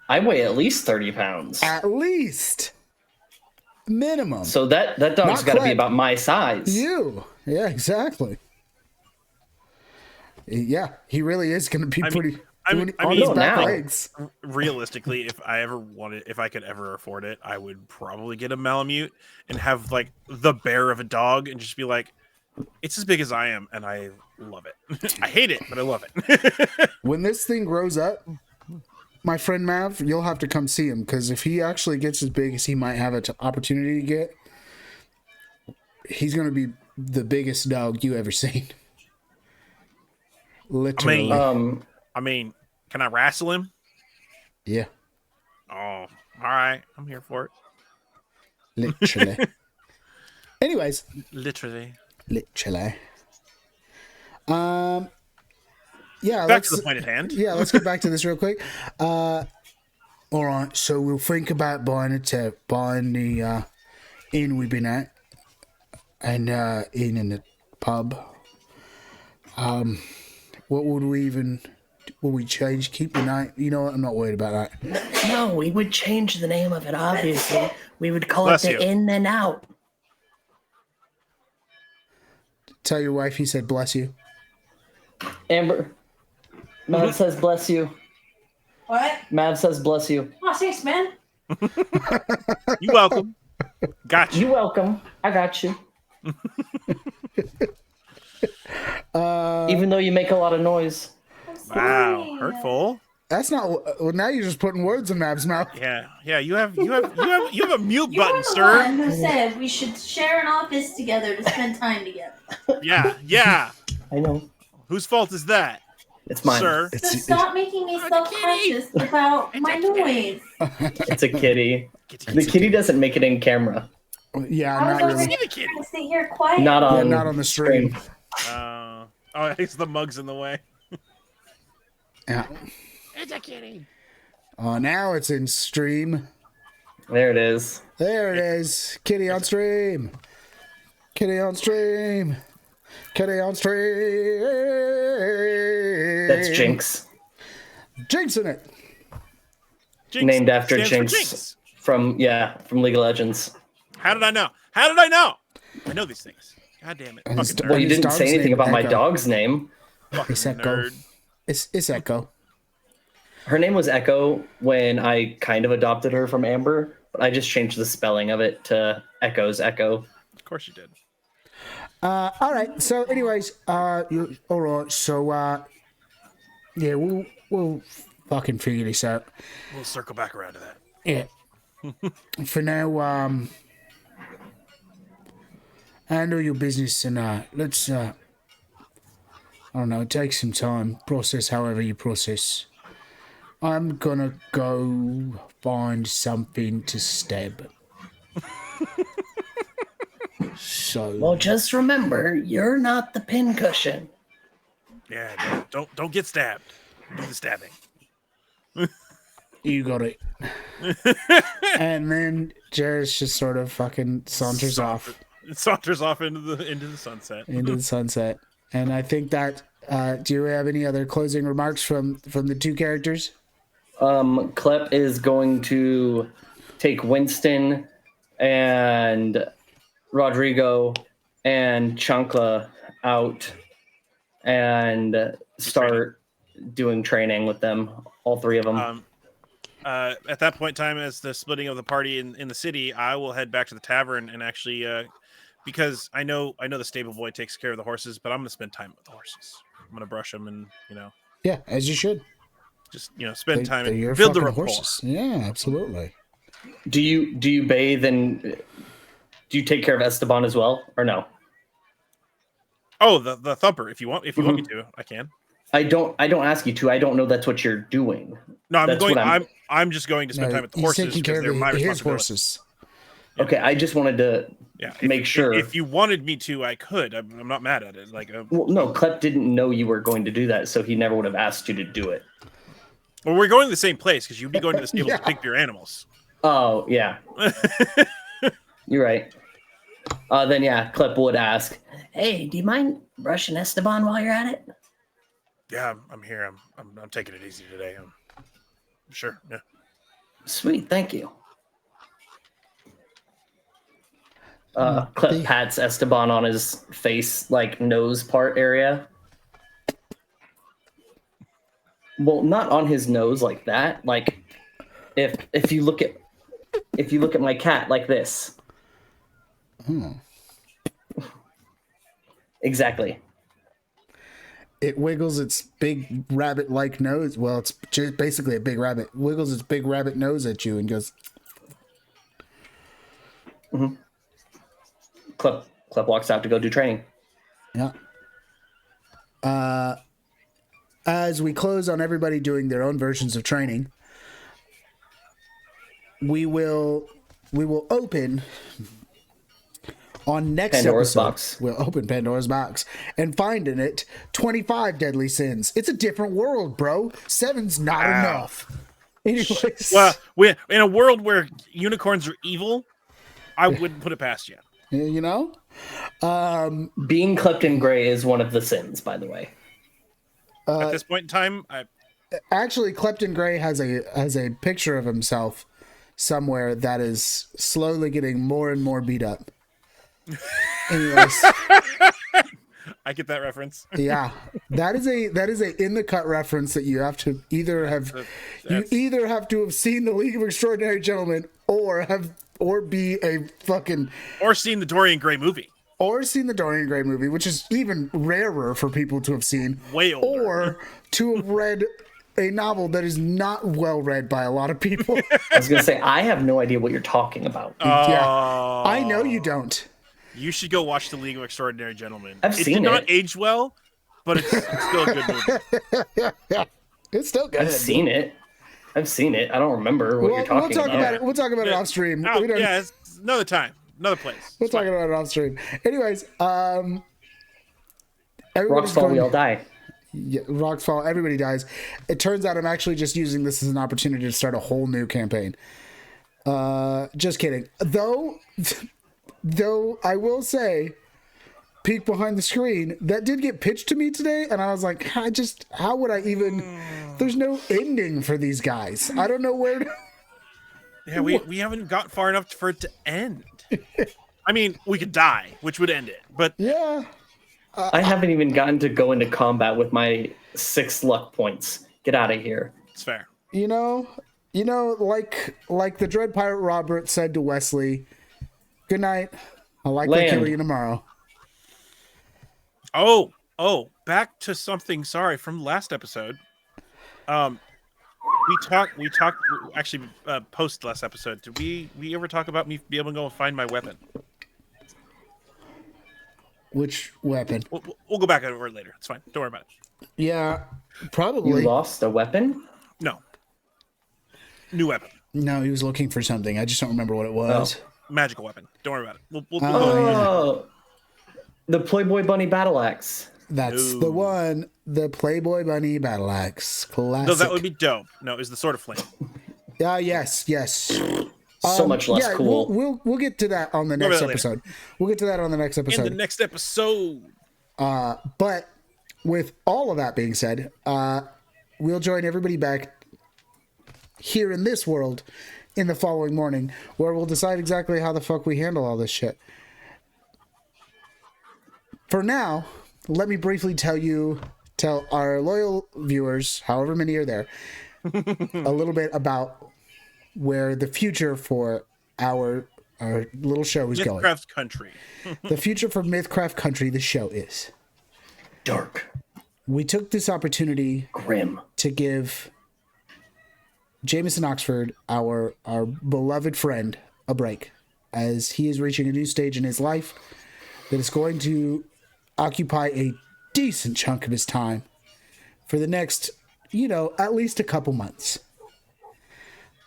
I weigh at least 30 pounds. At least. Minimum. So that dog's Not got to be quite. about my size. You. Yeah, exactly. Yeah, he really is going to be pretty I on mean, his back now. legs. Realistically, if I could ever afford it, I would probably get a Malamute and have like the bear of a dog and just be like, it's as big as I am, and I love it. I hate it, but I love it. When this thing grows up, my friend Mav, you'll have to come see him, because if he actually gets as big as he might have an opportunity to get, he's going to be the biggest dog you ever seen. Literally. I mean, can I wrestle him? Yeah, Oh, all right. I'm here for it. literally. Anyways, Literally. Yeah, Back to the point at hand. Yeah, let's get back to this real quick. All right, so we'll think about buying the inn we've been at, and inn in the pub. What would we change? Keep the night? You know what? I'm not worried about that. No, we would change the name of it, obviously. We would call Bless it the you. In and Out. Tell your wife he said bless you. Amber. Mav says bless you. What? Mav says bless you. Oh, thanks, man. You welcome. Got you. You welcome. I got you. Even though you make a lot of noise. Wow, Sweet. hurtful. That's not. Well, now you're just putting words in Mav's mouth. Yeah. You have a mute You were button, the sir. one who said we should share an office together to spend time together. Yeah. I know. Whose fault is that, It's mine. sir? So stop making me self-conscious about my noise. It's a kitty. The kitty doesn't make it in camera. Yeah, I was not already really. trying to sit here quiet. Not Yeah, on. not on the stream. Oh, it's the mug's in the way. Yeah. It's a kitty. Oh, now it's in stream. There it is. There it is. Kitty on stream. Kitty on stream. Kitty on stream. That's Jinx. Jinx in it. Jinx Named after stands for Jinx. From League of Legends. How did I know? I know these things. God damn it. And his Fucking dog- Well, you his didn't dog's say anything name about my Echo. dog's name. It's Echo. nerd. It's Echo. Her name was Echo when I kind of adopted her from Amber, but I just changed the spelling of it to Echo's Echo. Of course you did. All right. So, anyways, all right. So, yeah, we'll fucking figure this out. We'll circle back around to that. Yeah. For now, handle your business and let's I don't know, take some time, process however you process. I'm gonna go find something to stab. So Well, just remember, you're not the pincushion. Yeah, don't get stabbed. Do the stabbing. You got it. And then Jairus just sort of fucking saunters off It saunters off into the sunset. into the sunset. And I think that do you have any other closing remarks from the two characters? Klep is going to take Winston and Rodrigo and Chankla out and start doing training with them, all three of them. At that point in time, as the splitting of the party in the city, I will head back to the tavern and actually, because I know the stable boy takes care of the horses, but I'm going to spend time with the horses. I'm going to brush them and, Yeah, as you should. just, spend time They're your and build the fucking rapport. horses. Yeah, absolutely. Do you bathe and do you take care of Esteban as well, or no? Oh, the thumper. If you want me to, I can. I don't ask you to. I don't know that's what you're doing. No, That's what I'm just going to spend time with the he's horses taking because care they're of my his responsibility. horses. Okay, I just wanted to make sure. If you wanted me to, I could. I'm not mad at it. Well, no, Klep didn't know you were going to do that, so he never would have asked you to do it. Well, we're going to the same place because you'd be going to the stable Yeah. to pick your animals. Oh, yeah. You're right. Then, yeah, Klep would ask. Hey, do you mind brushing Esteban while you're at it? Yeah, I'm here. I'm taking it easy today. Sure. Yeah. Sweet, thank you. Klep pats Esteban on his face, like nose part area. Well, not on his nose like that. Like if you look at my cat like this. Exactly. It wiggles its big rabbit-like nose. Well, it's just basically a big rabbit. Wiggles its big rabbit nose at you and goes. Klep walks out to go do training. Yeah. As we close on everybody doing their own versions of training, we will open on next Pandora's episode. box. We'll open Pandora's box and find in it 25 deadly sins. It's a different world, bro. 7's not enough. Anyways, Well, in a world where unicorns are evil, I wouldn't put it past you. you know, Being Clifton Gray is one of the sins, by the way. At this point in time, actually, Clifton Gray has a picture of himself somewhere that is slowly getting more and more beat up. Anyways, I get that reference. yeah, that is a in the cut reference that you have to either have seen the League of Extraordinary Gentlemen or be a fucking Or seen the Dorian Gray movie. or seen the Dorian Gray movie, which is even rarer for people to have seen, Way older. or to have read a novel that is not well read by a lot of people. I was gonna say I have no idea what you're talking about. Yeah, I know you don't. You should go watch The League of Extraordinary Gentlemen. I've It seen did not it. age well, but it's still a good movie. It's still good. I've seen it. I don't remember what you're talking we'll talk about. it. We'll talk about it off stream. Oh, We don't- yeah, it's another time, another place. We'll talk about it off stream. Anyways, Rocks everybody's fall, we all going. die. Yeah, rocks fall. Everybody dies. It turns out I'm actually just using this as an opportunity to start a whole new campaign. Just kidding. Though I will say, peek behind the screen, that did get pitched to me today, and I was like, how would I even? There's no ending for these guys. I don't know where to. Yeah, we haven't got far enough for it to end. I mean, we could die, which would end it. But Yeah. I haven't even gotten to go into combat with my 6 luck points. Get out of here. it's fair. You know, like the Dread Pirate Robert said to Wesley, "Good night. I'll likely Land. kill you tomorrow." Oh, back to something. Sorry, from last episode. We talked. Actually, post last episode. Did we ever talk about me being able to go and find my weapon? Which weapon? We'll go back over it later. It's fine. Don't worry about it. Yeah, You probably. lost a weapon? No. New weapon. No, he was looking for something. I just don't remember what it was. Magical weapon. Don't worry about it. We'll Oh, the Playboy Bunny battle axe. That's the one. The Playboy Bunny battle axe. Classic. No, that would be dope. No, it's the Sword of Flame. Yes. So much less cool. We'll get to that on the next episode. We'll get to that on the next episode. In the next episode. But with all of that being said, we'll join everybody back here in this world in the following morning, where we'll decide exactly how the fuck we handle all this shit. For now, let me briefly tell our loyal viewers, however many are there, a little bit about where the future for our little show is going. Mythcraft Country. The future for Mythcraft Country, the show is Dark. We took this opportunity Grim. to give Jameson Oxford, our beloved friend, a break, as he is reaching a new stage in his life that is going to occupy a decent chunk of his time for the next, at least a couple months.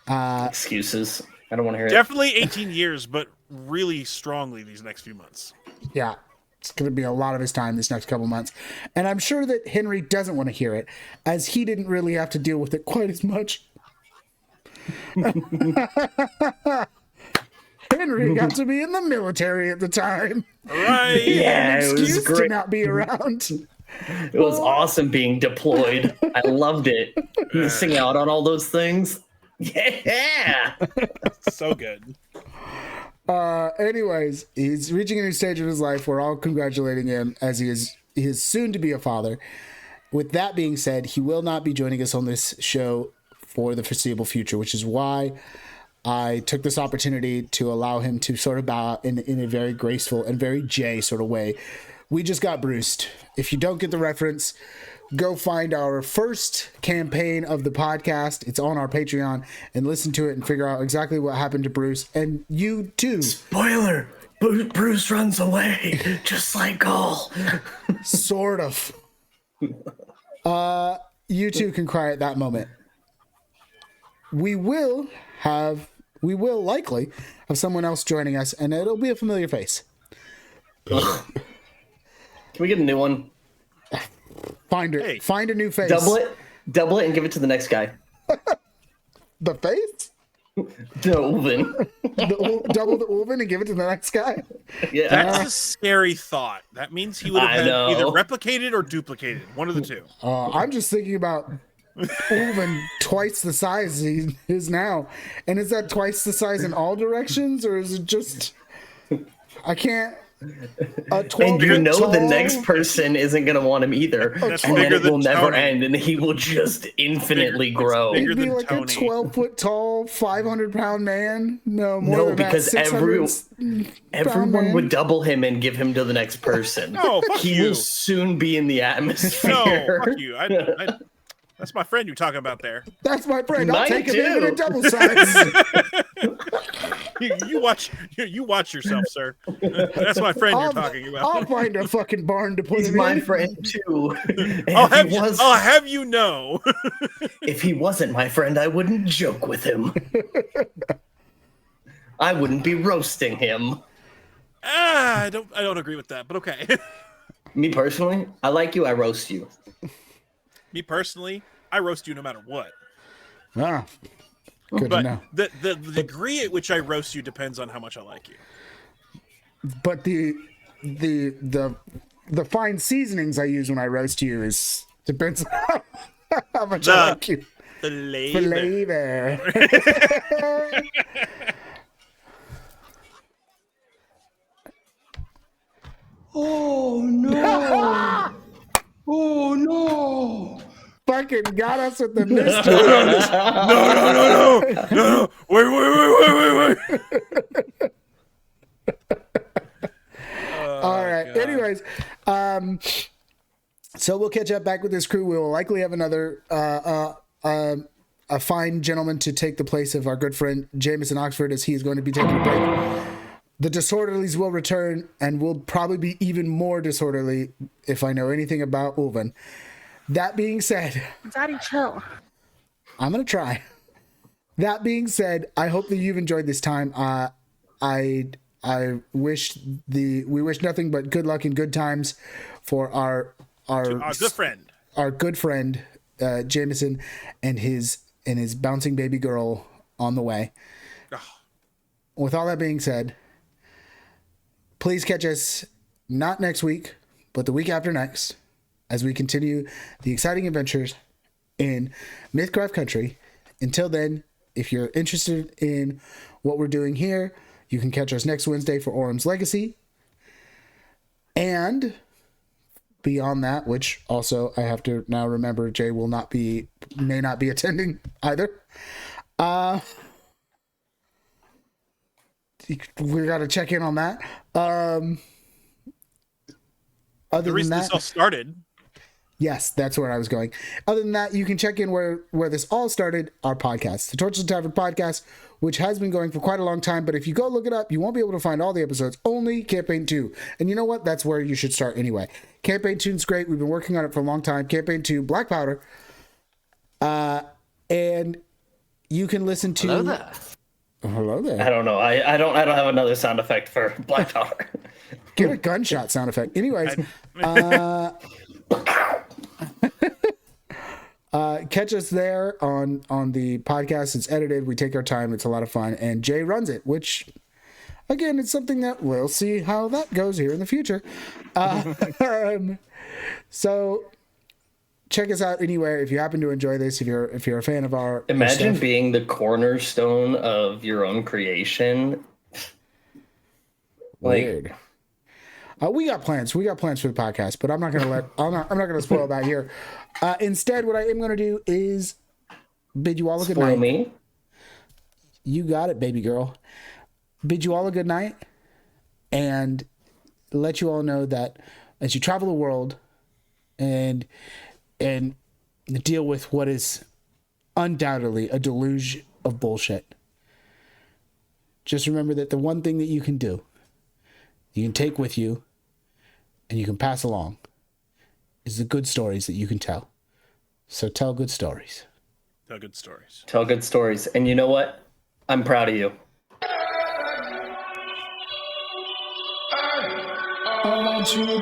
Excuses. I don't want to hear Definitely 18 years, but really strongly these next few months. Yeah, it's going to be a lot of his time this next couple months. And I'm sure that Henry doesn't want to hear it, as he didn't really have to deal with it quite as much. Henry got to be in the military at the time. Right. Yeah, it was Excuse to great. not be around. It was awesome being deployed. I loved it. Missing out on all those things. Yeah. So good. Anyways, he's reaching a new stage of his life. We're all congratulating him as he is soon to be a father. With that being said, he will not be joining us on this show for the foreseeable future, which is why I took this opportunity to allow him to sort of bow out in a very graceful and very Jay sort of way. We just got Bruced. If you don't get the reference, go find our first campaign of the podcast. It's on our Patreon, and listen to it and figure out exactly what happened to Bruce. And you too. Spoiler. Bruce runs away, just like Gaul. Sort of. You too can cry at that moment. We will likely have someone else joining us, and it'll be a familiar face. Can we get a new one? Find a new face. Double it and give it to the next guy. The face? The Ulvin. Double the Ulvin and give it to the next guy? Yeah. That's a scary thought. That means he would have had either replicated or duplicated. One of the two. I'm just thinking about Ulvin twice the size he is now. And is that twice the size in all directions? Or is it just... I can't... And the next person isn't going to want him either. And then it will never end, and he will just infinitely grow. He'd be like a 12-foot tall, 500-pound man. No, more than because that, everyone would double him and give him to the next person. No, fuck he you. will soon be in the atmosphere. No, fuck you. That's my friend you're talking about there. That's my friend. I'll Mine take him too. in a double size. You watch yourself, sir. That's my friend you're talking about. I'll find a fucking barn to put He's him my in. friend too. I'll have you know. If he wasn't my friend, I wouldn't joke with him. I wouldn't be roasting him. I don't agree with that, but okay. Me personally, I like you, I roast you. Me personally, I roast you no matter what. Ah, good to know. The degree at which I roast you depends on how much I like you. But the fine seasonings I use when I roast you depends on how much I like you. Flavor. Oh no! Oh no! Fucking got us with the mystery. No. Wait. All right. God. Anyways, so we'll catch up back with this crew. We will likely have another a fine gentleman to take the place of our good friend Jameson Oxford, as he is going to be taking a break. The disorderlies will return, and will probably be even more disorderly if I know anything about Ulvin. That being said, Daddy, chill. I'm gonna try. That being said, I hope that you've enjoyed this time. We wish nothing but good luck and good times for our good friend, Jameson, and his bouncing baby girl, on the way. Ugh. With all that being said, please catch us not next week, but the week after next, as we continue the exciting adventures in Mythcraft Country. Until then, if you're interested in what we're doing here, you can catch us next Wednesday for Orem's Legacy. And beyond that, which also I have to now remember Jay may not be attending either. We got to check in on that. The reason this all started. Yes, that's where I was going. Other than that, you can check in where this all started, our podcast, the Torchlit Tavern podcast, which has been going for quite a long time. But if you go look it up, you won't be able to find all the episodes, only Campaign 2. And you know what? That's where you should start anyway. Campaign 2 is great. We've been working on it for a long time. Campaign 2, Black Powder. And you can listen to... Hello there. Hello there. I don't know. I don't have another sound effect for Black Powder. Get a gunshot sound effect. Anyways, catch us there on the podcast. It's edited. We take our time. It's a lot of fun. And Jay runs it, which, again, it's something that we'll see how that goes here in the future. So check us out anywhere if you happen to enjoy this. If you're a fan of our Imagine stuff. being the cornerstone of your own creation. Weird. We got plans. We got plans for the podcast, but I'm not gonna spoil that here. Instead, what I am gonna do is bid you all a good night. Spoil me. You got it, baby girl. Bid you all a good night, and let you all know that as you travel the world and deal with what is undoubtedly a deluge of bullshit, just remember that the one thing that you can do, you can take with you, and you can pass along, is the good stories that you can tell. So tell good stories. Tell good stories. Tell good stories. And you know what? I'm proud of you. I want you to